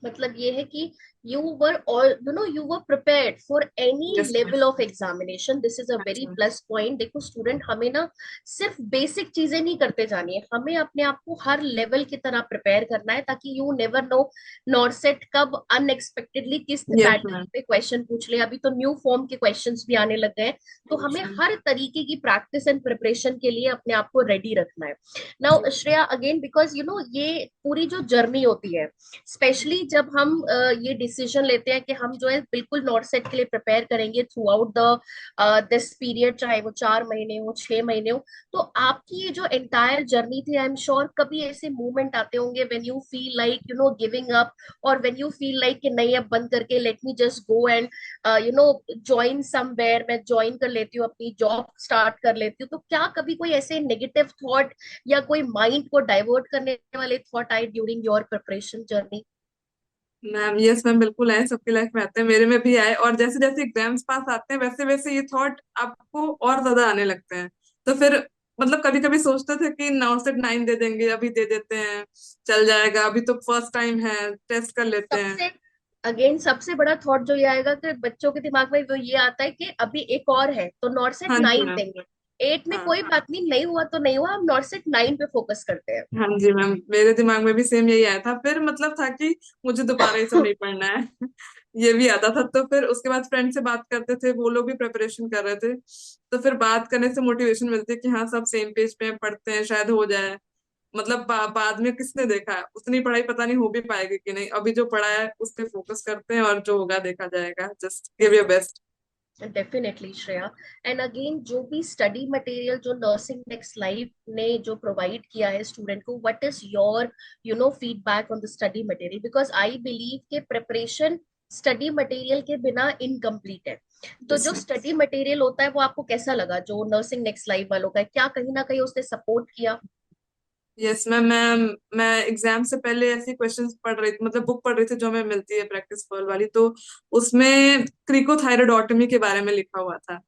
मतलब ये है कि you were all you were prepared for any के। Yes level of examination. This is a very ma'am. Plus point. देखो स्टूडेंट, हमें ना सिर्फ बेसिक चीजें नहीं करते जानी है, हमें अपने आप को हर लेवल की तरह प्रिपेयर करना है, ताकि यू नेवर नो नॉरसेट कब अनएक्सपेक्टेडली किस यस पैटर्न मैम। पे क्वेश्चन पूछ ले। अभी तो न्यू फॉर्म के क्वेश्चंस भी आने लग गए हैं, तो हमें हर तरीके की प्रैक्टिस एंड प्रिपरेशन के लिए अपने आप को रेडी रखना है। नाउ श्रेया, अगेन बिकॉज ये पूरी जो जर्नी होती है, स्पेशली जब हम ये डिसीजन लेते हैं कि हम जो है बिल्कुल नॉर्थ सेट के लिए प्रिपेयर करेंगे through out the this period, चाहे वो 4 महीने हो 6 महीने हो, तो आपकी ये जो एंटायर जर्नी थी, आई एम श्योर कभी ऐसे मोमेंट आते होंगे when you feel like giving up, और व्हेन यू फील लाइक कि नहीं अब बंद करके let me just go and join somewhere, मैं ज्वाइन कर लेती हूँ, अपनी जॉब स्टार्ट कर लेती हूँ। तो क्या कभी कोई ऐसे नेगेटिव थॉट या कोई माइंड को डाइवर्ट करने वाले थॉट आए during your preparation journey? Ma'am, yes ma'am, बिल्कुल आए, सबकी लाइफ में आते हैं, मेरे में भी आए। और जैसे जैसे एग्जाम्स पास आते हैं वैसे वैसे ये थॉट आपको और ज्यादा आने लगते हैं। तो फिर मतलब कभी कभी सोचते थे कि 9 से 9 दे देंगे, अभी दे देते हैं, चल जाएगा, अभी तो फर्स्ट टाइम है, टेस्ट कर लेते हैं। सबसे अगेन सबसे बड़ा थॉट जो ये आएगा कि बच्चों के दिमाग में वो ये आता है कि अभी एक और है तो नॉर्सेट हाँ जी 9 मैम। देंगे, 8 में हाँ। कोई बात नहीं, नहीं हुआ तो नहीं हुआ, हम नॉर्सेट 9 पे फोकस करते हैं। हाँ जी मैम, मेरे दिमाग में भी सेम यही आया था। फिर मतलब था कि मुझे दोबारा ये सब नहीं पढ़ना है। ये भी आता था। तो फिर उसके बाद फ्रेंड से बात करते थे, वो लोग भी प्रिपरेशन कर रहे थे, तो फिर बात करने से मोटिवेशन मिलती है कि हाँ सब सेम पेज पे हैं, पढ़ते हैं, शायद हो जाए। मतलब बाद में किसने देखा है, उतनी पढ़ाई पता नहीं हो भी पाएगी कि नहीं, अभी जो पढ़ा है उस पे फोकस करते हैं, और जो होगा देखा जाएगा, just give your best. Definitely Shreya. And again जो भी स्टडी मटेरियल जो नर्सिंग नेक्स्ट लाइफ ने जो प्रोवाइड किया है स्टूडेंट को, what is your feedback on the study material? Because I believe के प्रिपरेशन स्टडी मटेरियल के बिना इनकम्प्लीट है। तो यस जो मैम। स्टडी मटेरियल होता है वो आपको कैसा लगा, जो नर्सिंग नेक्स्ट लाइफ वालों का है, क्या कहीं ना कहीं उसने सपोर्ट किया? Yes ma'am. मैं एग्जाम से पहले ऐसे क्वेश्चंस पढ़ रही थी, मतलब बुक पढ़ रही थी जो हमें मिलती है प्रैक्टिस पर्ल वाली। तो उसमें क्रिकोथायरॉयडोटमी के बारे में लिखा हुआ था।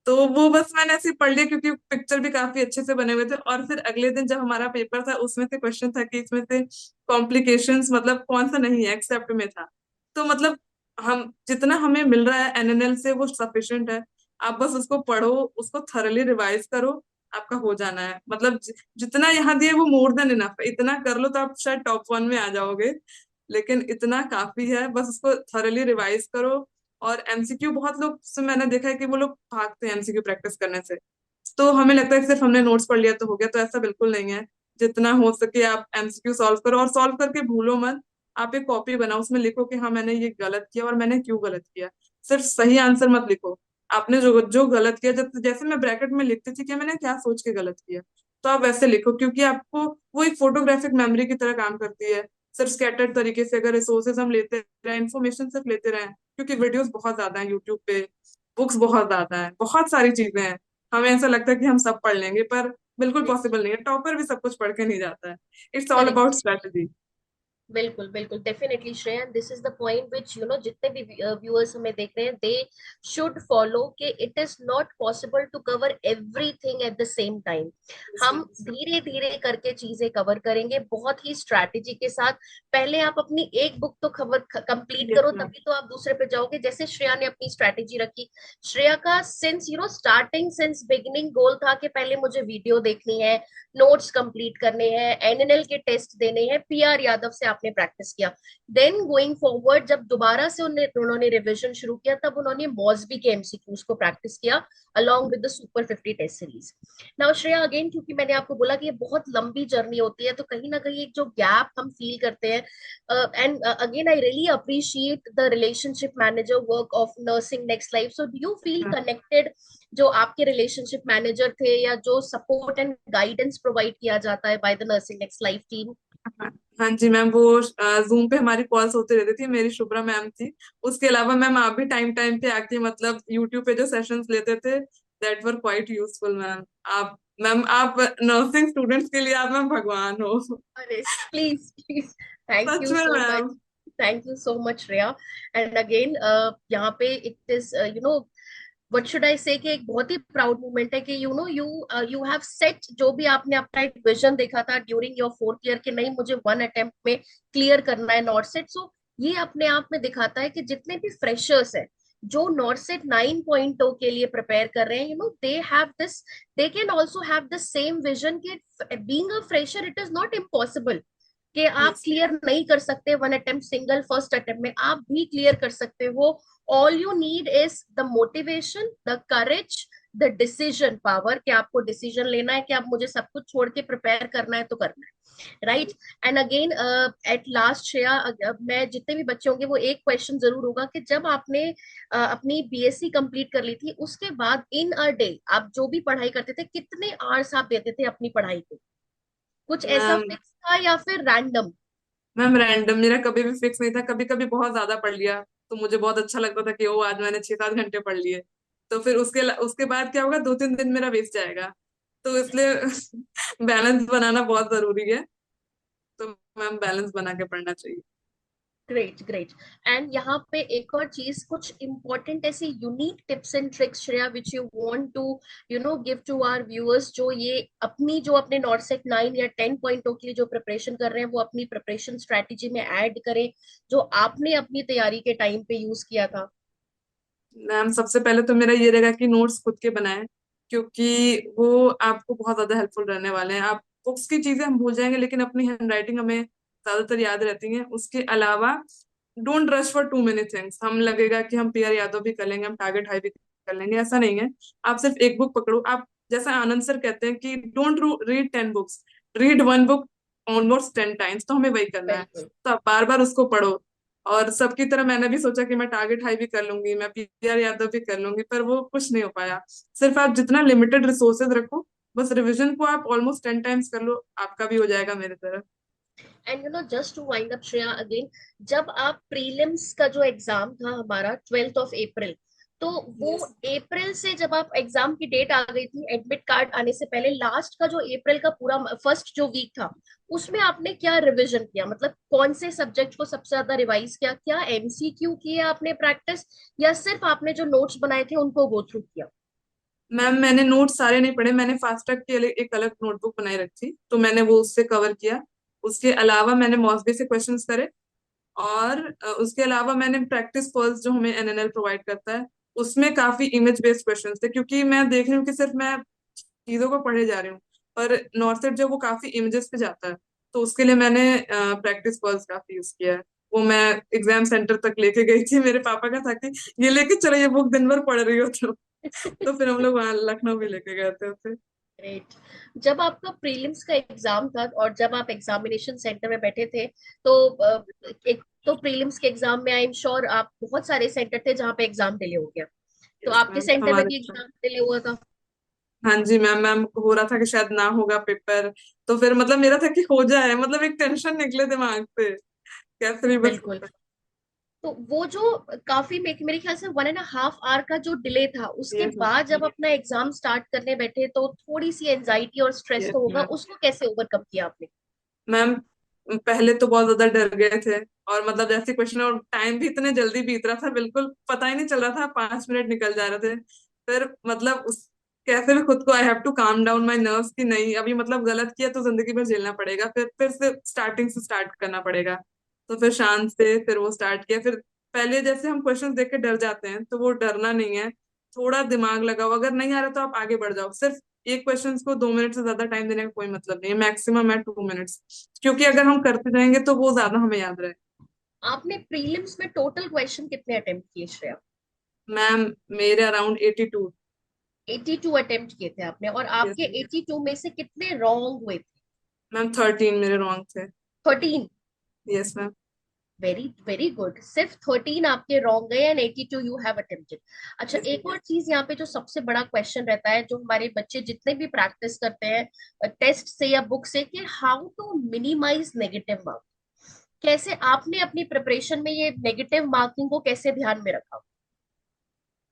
तो वो बस मैंने ऐसे ही पढ़ लिया, क्योंकि पिक्चर भी काफी अच्छे से बने हुए थे। और फिर अगले दिन जब हमारा पेपर था, उसमें से क्वेश्चन था कि इसमें से कॉम्प्लिकेशंस मतलब कौन सा नहीं है, एक्सेप्ट में था। तो मतलब हम जितना हमें मिल रहा है एनएनएल से वो सफिशिएंट है। आप बस उसको पढ़ो, उसको थरली रिवाइज करो, आपका हो जाना है। मतलब जितना यहाँ दिए वो मोर देन इनफ है। इतना कर लो तो आप शायद टॉप 1 में आ जाओगे, लेकिन इतना काफी है, बस उसको थरली रिवाइज करो। और एमसीक्यू, बहुत लोग से मैंने देखा है कि वो लोग भागते हैं एमसीक्यू प्रैक्टिस करने से। तो हमें लगता है कि सिर्फ हमने नोट्स पढ़ लिया तो हो गया, तो ऐसा बिल्कुल नहीं है। जितना हो सके आप एमसीक्यू सॉल्व करो, और सॉल्व करके भूलो मत। आप एक कॉपी बनाओ, उसमें लिखो कि हाँ मैंने ये गलत किया और मैंने क्यों गलत किया। सिर्फ सही आंसर मत लिखो। आपने जो जो गलत किया, जब जैसे मैं ब्रैकेट में लिखती थी कि मैंने क्या सोच के गलत किया, तो आप वैसे लिखो, क्योंकि आपको वो एक फोटोग्राफिक मेमोरी की तरह काम करती है। सिर्फ स्कैटर्ड तरीके से अगर रिसोर्सेज हम लेते रहे, इन्फॉर्मेशन सिर्फ लेते रहे, क्योंकि वीडियोस बहुत ज्यादा हैं यूट्यूब पे, बुक्स बहुत ज्यादा है, बहुत सारी चीजें हैं। हमें ऐसा लगता है कि हम सब पढ़ लेंगे, पर बिल्कुल पॉसिबल नहीं है। टॉपर भी सब कुछ पढ़ के नहीं जाता है। It's all about correct. Strategy. बिल्कुल बिल्कुल, definitely Shreya, this is the point which जितने भी व्यूअर्स हमें देख रहे हैं, दे शुड फॉलो कि it is not possible to cover everything at the same time. हम धीरे धीरे करके चीजें कवर करेंगे, बहुत ही स्ट्रैटेजी के साथ। पहले आप अपनी एक बुक तो खबर कंप्लीट यस करो, मैम। तभी तो आप दूसरे पे जाओगे। जैसे श्रेया ने अपनी स्ट्रैटेजी रखी, श्रेया का सिंस स्टार्टिंग सिंस बिगिनिंग गोल था कि पहले मुझे वीडियो देखनी है, नोट्स कंप्लीट करने हैं, एनएनएल के टेस्ट देने हैं, पीआर यादव से आपने प्रैक्टिस किया। देन गोइंग फॉरवर्ड जब दोबारा से उन्होंने रिवीजन शुरू किया, तब उन्होंने मॉसबी के एमसीक्यूज को प्रैक्टिस किया along with the super 50 test series. Now Shreya, again क्योंकि मैंने आपको बोला कि ये बहुत लंबी जर्नी होती है, तो कहीं ना कहीं एक जो गैप हम फील करते हैं, and again I really appreciate the relationship manager work of nursing next life. So do you feel connected जो आपके रिलेशनशिप मैनेजर थे, या जो सपोर्ट एंड गाइडेंस प्रोवाइड किया जाता है by the nursing next life team? हाँ जी मैम, वो जूम पे हमारी कॉल्स होती रहती थी, मेरी शुभ्रा मैम थी। उसके अलावा मैम आप भी टाइम टाइम पे आके मतलब यूट्यूब पे जो सेशंस लेते थे, that were quite useful ma'am. आप नर्सिंग स्टूडेंट्स के लिए आप मैम भगवान हो। अरे please please, thank such you में so much. Ma'am. Thank you so much Shreya. And again यहाँ पे it is what should I say कि एक बहुत ही प्राउड मोमेंट है कि यू हैव सेट, जो भी आपने अपना एक विजन देखा था ड्यूरिंग योर फोर्थ ईयर कि नहीं मुझे वन अटेम्प्ट में क्लियर करना है नॉट सेट। सो ये अपने आप में दिखाता है कि जितने भी फ्रेशर्स हैं जो नॉट सेट 9.0 के लिए प्रिपेयर कर रहे हैं, they have this, they can also have the same vision कि being a fresher it is not impossible कि आप यस। क्लियर नहीं कर सकते one attempt, single first attempt में आप भी क्लियर कर सकते हो। All you need is the motivation, the courage, the decision power कि आपको डिसीजन लेना है कि आप मुझे सब कुछ छोड़ के प्रिपेयर करना है तो करना है, right. And again at last Shreya, मैं जितने भी बच्चे होंगे वो एक क्वेश्चन जरूर होगा कि जब आपने अपनी बीएससी कंप्लीट कर ली थी उसके बाद इन अ डे आप जो भी पढ़ाई करते थे कितने आवर्स आप देते थे अपनी पढ़ाई को? कुछ ऐसा मैम फिक्स था या फिर रैंडम? मैम रैंडम, मेरा कभी भी फिक्स नहीं था। कभी कभी बहुत ज्यादा पढ़ लिया तो मुझे बहुत अच्छा लगता था कि ओ आज मैंने 6-7 घंटे पढ़ लिए। तो फिर उसके बाद क्या होगा, 2-3 दिन मेरा वेस्ट जाएगा। तो इसलिए बैलेंस बनाना बहुत जरूरी है। तो मैम बैलेंस बना के पढ़ना चाहिए। Great great. एंड यहाँ पे एक और चीज, कुछ इंपॉर्टेंट ऐसी unique tips and tricks Shreya which you want to give to our viewers, जो ये अपनी जो अपने नॉर्सेट 9 या 10.0 के लिए जो प्रिपरेशन कर रहे हैं वो अपनी प्रिपरेशन स्ट्रेटेजी में ऐड करें, जो आपने अपनी तैयारी के टाइम पे यूज किया था। मैम सबसे पहले तो मेरा ये रहेगा कि नोट्स खुद के बनाएं, क्योंकि वो आपको बहुत ज्यादा हेल्पफुल रहने वाले हैं। आप बुक्स की चीजें हम भूल जाएंगे लेकिन अपनी हैंडराइटिंग हमें ज्यादातर याद रहती है। उसके अलावा don't rush for too many things. हम लगेगा कि हम पीआर यादव भी कर लेंगे, हम टारगेट हाई भी कर लेंगे, ऐसा नहीं है। आप सिर्फ एक बुक पकड़ो। आप जैसा आनंद सर कहते हैं कि don't read 10 books, read one book almost 10 times. तो हमें वही करना है। बिल्कुल। तो आप बार बार उसको पढ़ो। और सबकी तरह मैंने भी सोचा कि मैं टारगेट हाई भी कर लूंगी, मैं पीआर यादव भी कर लूंगी, पर वो कुछ नहीं हो पाया। सिर्फ आप जितना लिमिटेड रिसोर्सेज रखो, बस रिवीजन को आप ऑलमोस्ट 10 टाइम्स कर लो, आपका भी हो जाएगा मेरी तरह। And just to wind up Shreya again, जब आप प्रीलिम्स का जो एग्जाम था हमारा 12 अप्रैल, तो वो यस अप्रैल से जब आप एग्जाम की डेट आ गई थी एडमिट कार्ड आने से पहले, लास्ट का जो अप्रैल का पूरा फर्स्ट जो वीक था उसमें आपने क्या रिवीजन किया? मतलब कौन से सब्जेक्ट को सबसे ज्यादा रिवाइज किया? क्या एमसीक्यू किया आपने प्रैक्टिस, या सिर्फ आपने जो नोट्स बनाए थे उनको गो थ्रू किया? मैम, मैंने नोट सारे नहीं पढ़े। मैंने फास्ट ट्रैक के लिए एक अलग नोटबुक बनाई रखी, तो मैंने वो उससे कवर किया। उसके अलावा मैंने मॉसबी से क्वेश्चंस करे। और उसके अलावा मैंने प्रैक्टिस पर्ल्स जो हमें एनएनएल प्रोवाइड करता है, उसमें काफी इमेज बेस्ड क्वेश्चंस थे, क्योंकि मैं देख रही हूँ कि सिर्फ मैं चीजों को पढ़े जा रही हूँ, पर नॉर्सेट जो वो काफी इमेजेस पे जाता है। तो उसके लिए मैंने प्रैक्टिस पर्ल्स काफी यूज किया है। वो मैं एग्जाम सेंटर तक लेके गई थी, मेरे पापा का था कि ये लेके चलो, ये बुक दिन भर पढ़ रही हो तो फिर हम लोग वहां लखनऊ भी लेके गए थे उसे। ग्रेट। जब आपका प्रीलिम्स का एग्जाम था और जब आप एग्जामिनेशन सेंटर में बैठे थे, तो एक तो प्रीलिम्स के एग्जाम में आई एम श्योर आप बहुत सारे सेंटर थे जहाँ पे एग्जाम डिले हो गया, तो यस आपके मैम, सेंटर में हमारे भी एग्जाम डिले हुआ था? हाँ जी मैम। मैम को हो रहा था कि शायद ना होगा पेपर। तो फिर मतलब मेरा था कि हो जाए, मतलब एक टेंशन निकले दिमाग से, कैसे भी बस। बिल्कुल। तो वो जो काफी मेरे ख्याल से 1.5 आवर का जो डिले था उसके यस बाद जब अपना एग्जाम स्टार्ट करने बैठे तो थोड़ी सी एंजाइटी और स्ट्रेस यस तो होगा, मैम। उसको कैसे ओवरकम किया आपने? मैम पहले तो बहुत ज्यादा डर गए थे। और मतलब जैसे क्वेश्चन, और टाइम भी इतने जल्दी बीत रहा था, बिल्कुल पता ही नहीं चल रहा था, 5 मिनट निकल जा रहे थे। फिर मतलब उस कैसे भी खुद को I have to calm down my nerves कि नहीं, अभी मतलब गलत किया तो जिंदगी भर झेलना पड़ेगा, फिर से स्टार्टिंग से स्टार्ट करना पड़ेगा। तो फिर शांत से फिर वो स्टार्ट किया। फिर पहले जैसे हम क्वेश्चन देख के डर जाते हैं, तो वो डरना नहीं है। थोड़ा दिमाग लगाओ, अगर नहीं आ रहा तो आप आगे बढ़ जाओ। सिर्फ एक क्वेश्चन को 2 मिनट से ज्यादा टाइम देने का कोई मतलब नहीं है, मैक्सिमम है 2 मिनट्स, क्योंकि अगर हम करते जाएंगे तो वो ज्यादा हमें याद रहे। आपने प्रीलिम्स में टोटल क्वेश्चन कितने अटेम्प्ट किए श्रेया? मैम मेरे अराउंड 82। 82 अटेम्प्ट किए थे आपने, और यस आपके 82 में से कितने रॉन्ग हुए थे? मैम, 13 मेरे रॉन्ग थे। 13? Yes ma'am. Very very good, सिर्फ 13 आपके रॉन्ग गए एंड 82 यू हैव अटेम्प्टेड। अच्छा, यस एक और चीज यहाँ पे जो सबसे बड़ा क्वेश्चन रहता है जो हमारे बच्चे जितने भी प्रैक्टिस करते हैं टेस्ट से या बुक से, कि how to minimise negative marks. कैसे आपने अपनी प्रिपरेशन में ये नेगेटिव मार्किंग को कैसे ध्यान में रखा?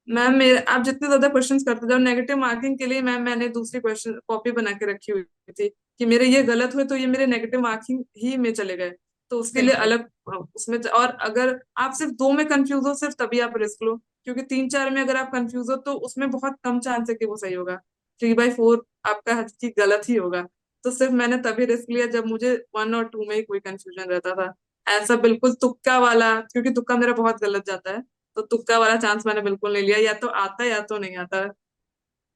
मैम मेरे आप जितने ज्यादा क्वेश्चंस करते जाओ नेगेटिव मार्किंग के लिए, मैम मैंने दूसरी क्वेश्चन कॉपी बना के रखी हुई थी कि मेरे ये गलत हुए तो ये मेरे नेगेटिव मार्किंग ही में चले गए, तो उसके लिए बिल्कुल। अलग उसमें। और अगर आप सिर्फ दो में कंफ्यूज हो सिर्फ तभी आप रिस्क लो, क्योंकि तीन चार में अगर आप कंफ्यूज हो तो उसमें बहुत कम चांस है कि वो सही होगा। 3/4 आपका हर चीज गलत ही होगा। तो सिर्फ मैंने तभी रिस्क लिया जब मुझे 1 और 2 में ही कोई कंफ्यूजन रहता था। ऐसा बिल्कुल तुक्का वाला, क्योंकि तुक्का मेरा बहुत गलत जाता है, तो तुक्का वाला चांस मैंने बिल्कुल नहीं लिया, या तो आता या तो नहीं आता।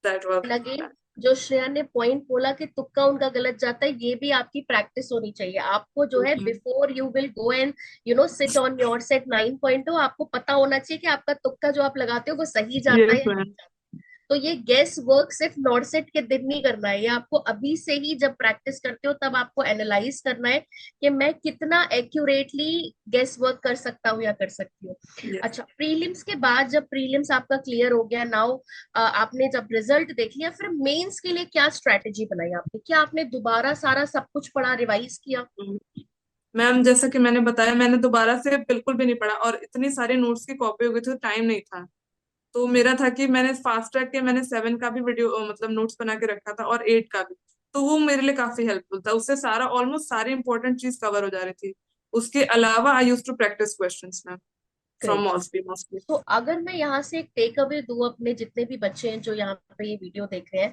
That was. लगे, जो श्रेया ने पॉइंट बोला कि तुक्का उनका गलत जाता है, ये भी आपकी प्रैक्टिस होनी चाहिए। आपको जो है before you will go and sit on your set 9.0, आपको पता होना चाहिए कि आपका तुक्का जो आप लगाते हो वो सही जाता है यस या नहीं मैम। जाता। तो ये गेस वर्क सिर्फ नॉर्सेट के दिन नहीं करना है, ये आपको अभी से ही जब प्रैक्टिस करते हो तब आपको एनालाइज करना है कि मैं कितना एक्यूरेटली गेस वर्क कर सकता हूँ या कर सकती हूँ। यस। अच्छा, प्रीलिम्स के बाद, जब प्रीलिम्स आपका क्लियर हो गया, नाउ आपने जब रिजल्ट देख लिया, फिर मेंस के लिए क्या स्ट्रेटेजी बनाई आपने? क्या आपने दोबारा सारा सब कुछ पढ़ा, रिवाइज किया? मैम जैसा कि मैंने बताया, मैंने दोबारा से बिल्कुल भी नहीं पढ़ा, और इतनी सारे नोट्स की कॉपी हो गई थी तो टाइम नहीं था। तो मेरा था कि मैंने फास्ट ट्रैक के मैंने 7 का भी वीडियो मतलब नोट्स बना के रखा था, और 8 का भी। तो वो मेरे लिए काफी हेल्पफुल था, उससे सारा ऑलमोस्ट सारी इंपॉर्टेंट चीज कवर हो जा रही थी। उसके अलावा I used to practise questions ma'am from great. Mosby mostly. तो अगर मैं यहाँ से एक टेक अवे दूं अपने जितने भी बच्चे हैं जो यहाँ पे ये वीडियो देख रहे हैं,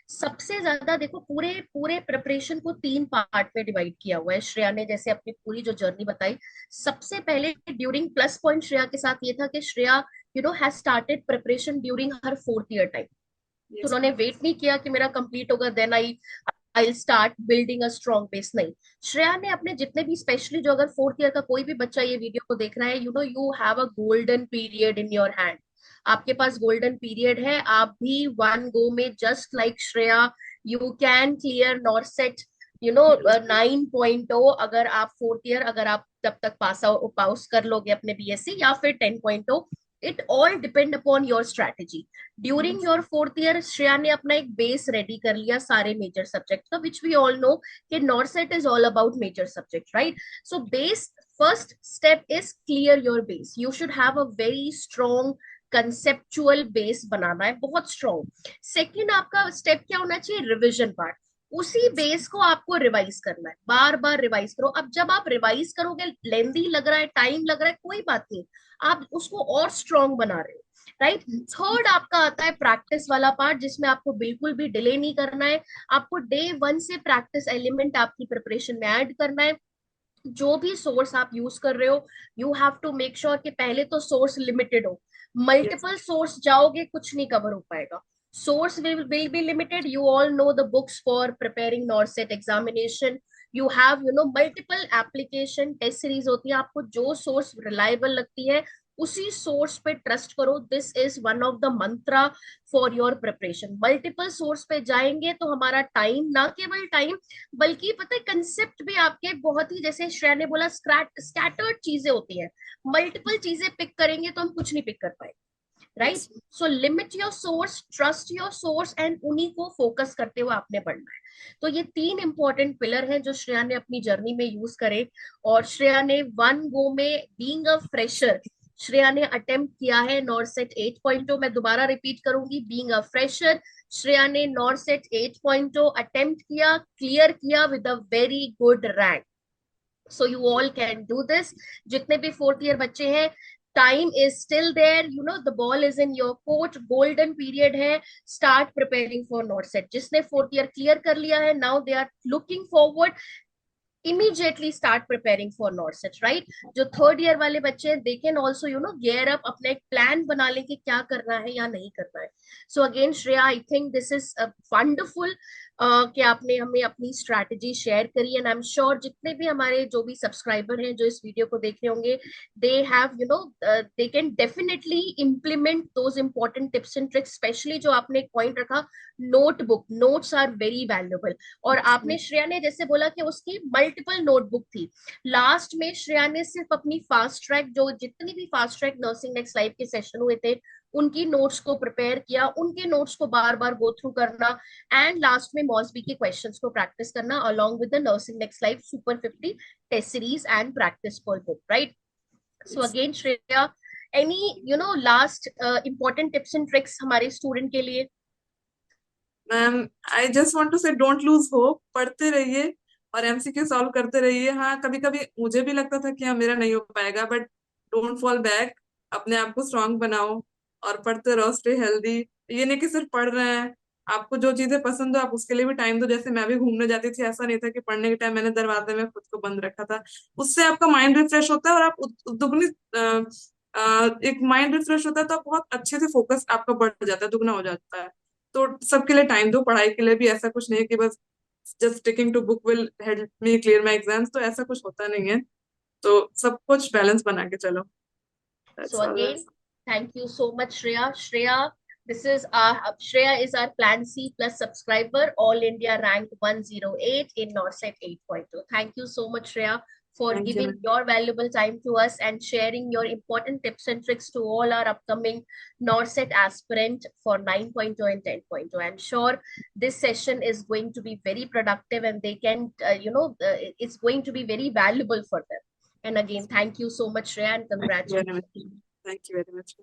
सबसे ज्यादा देखो, पूरे पूरे प्रिपरेशन को 3 पार्ट में डिवाइड किया हुआ है। श्रेया ने जैसे अपनी पूरी जो जर्नी बताई, सबसे पहले ड्यूरिंग प्लस पॉइंट श्रेया के साथ ये था कि Shreya has started preparation during her 4th year time. तो यस उन्होंने वेट नहीं किया कि मेरा कंप्लीट होगा then I start building a strong base, नहीं। श्रेया ने अपने जितने भी, स्पेशली जो अगर 4th ईयर का कोई भी बच्चा ये वीडियो को देख रहा है, you have a golden period in your hand. आपके पास गोल्डन पीरियड है, आप भी वन गो में just like Shreya you can clear नॉर्सेट 9.0। अगर आप 4th ईयर, अगर आप तब तक पास कर लोगे अपने बीएससी, या फिर 10.0, it all depend upon your strategy. During yes. Your 4th year Shreya ने अपना एक बेस रेडी कर लिया सारे मेजर सब्जेक्ट का, विच वी ऑल नो कि NORCET is all about major subject, right? So base, first step is clear your base. You should have a very strong conceptual base बनाना है, बहुत स्ट्रॉन्ग। सेकेंड आपका स्टेप क्या होना चाहिए? Revision part. उसी बेस को आपको रिवाइज करना है, बार बार रिवाइज करो। अब जब आप रिवाइज करोगे, लेंदी लग रहा है, टाइम लग रहा है, कोई बात नहीं, आप उसको और स्ट्रॉन्ग बना रहे हो, राइट? थर्ड आपका आता है प्रैक्टिस वाला पार्ट, जिसमें आपको बिल्कुल भी डिले नहीं करना है। आपको डे वन से प्रैक्टिस एलिमेंट आपकी प्रिपरेशन में ऐड करना है। जो भी सोर्स आप यूज कर रहे हो, you have to make sure कि पहले तो सोर्स लिमिटेड हो। यस। मल्टीपल सोर्स जाओगे, कुछ नहीं कवर हो पाएगा। Source will be limited. You all know the books for preparing NORCET examination. You have multiple application test series होती है, आपको जो सोर्स रिलायबल लगती है उसी सोर्स पे ट्रस्ट करो। This is one of the Mantra for your preparation. Multiple source पे जाएंगे तो हमारा टाइम, ना केवल टाइम, बल्कि पता है कंसेप्ट भी आपके बहुत ही, जैसे श्रेया ने बोला, स्कैटर्ड चीजें होती हैं। मल्टीपल चीजें पिक करेंगे तो हम कुछ नहीं पिक कर पाएंगे, right? Yes. So limit your source, trust your source, and उन्हीं को फोकस करते हुए आपने बढ़ना है। तो ये 3 इंपॉर्टेंट पिलर हैं जो श्रेया ने अपनी जर्नी में यूज करे। और श्रेया ने वन गो में, बीइंग अ फ्रेशर, श्रेया ने अटेम्प्ट किया है नॉर्सेट 8.0। मैं दोबारा रिपीट करूंगी, बीइंग अ फ्रेशर, श्रेया ने नॉर्सेट 8.0 अटेम्प्ट किया, क्लियर किया with a very good rank. So you all can do this. जितने भी 4th ईयर बच्चे हैं, time is still there, the ball is in your court, golden period है। Start preparing for NORCET. जिसने 4th ईयर क्लियर कर लिया है, now they are looking forward, immediately start preparing for NORCET, right? जो 3rd ईयर वाले बच्चे हैं, they can also gear up, अपना एक प्लान बना ले कि क्या करना है या नहीं करना है। सो again Shreya, I think this is wonderful कि आपने हमें अपनी स्ट्रैटेजी शेयर करी, एंड आई एम श्योर जितने भी हमारे जो भी सब्सक्राइबर हैं जो इस वीडियो को देख रहे होंगे, they have they can definitely implement those important tips and tricks. Specially जो आपने एक पॉइंट रखा, notebook, notes are very valuable. और आपने, श्रेया ने जैसे बोला कि उसकी मल्टीपल नोटबुक थी, लास्ट में श्रेया ने सिर्फ अपनी फास्ट ट्रैक, जो जितनी भी fast track nursing next life के सेशन हुए थे, उनकी नोट्स को प्रिपेयर किया, उनके नोट्स को बार बार गो थ्रू करना, एंड लास्ट में मॉसबी के क्वेश्चंस को प्रैक्टिस करना along with the nursing next life super 50 test series and practice पर book, right? So again Shreya, any last important tips and tricks हमारे स्टूडेंट के लिए? Ma'am, I just want to say don't lose hope, पढ़ते रहिए और एमसीक्यू सॉल्व करते रहिए। हाँ, कभी कभी मुझे भी लगता था कि हाँ मेरा नहीं हो पाएगा, बट डोंट फॉल बैक, अपने आप को स्ट्रांग बनाओ और पढ़ते रहो, स्टे हेल्दी। ये नहीं कि सिर्फ पढ़ रहे हैं, आपको जो चीजें पसंद हो आप उसके लिए भी टाइम दो। जैसे मैं भी घूमने जाती थी, ऐसा नहीं था कि पढ़ने के टाइम मैंने दरवाजे में खुद को बंद रखा था। उससे आपका माइंड रिफ्रेश होता है और आप दुगनी एक माइंड रिफ्रेश होता है तो आप बहुत अच्छे से फोकस आपका बढ़ जाता है, दुगना हो जाता है। तो सबके लिए टाइम दो, पढ़ाई के लिए भी। ऐसा कुछ नहीं है कि बस just sticking to book will help me clear my exams, तो ऐसा कुछ होता नहीं है। तो सब कुछ बैलेंस बना के चलो। So that's all. again, thank you so much, Shreya. Shreya, this is our Shreya is our Plan C plus subscriber, All India ranked 108 in NORCET 8.2. Thank you so much, Shreya, for thank you giving ma'am. your valuable time to us and sharing your important tips and tricks to all our upcoming NORCET aspirant for 9.0 and 10.0. I'm sure this session is going to be very productive and they can, it's going to be very valuable for them. And again, thank you so much, Shreya, and thank you very congratulations. Much. Thank you very much.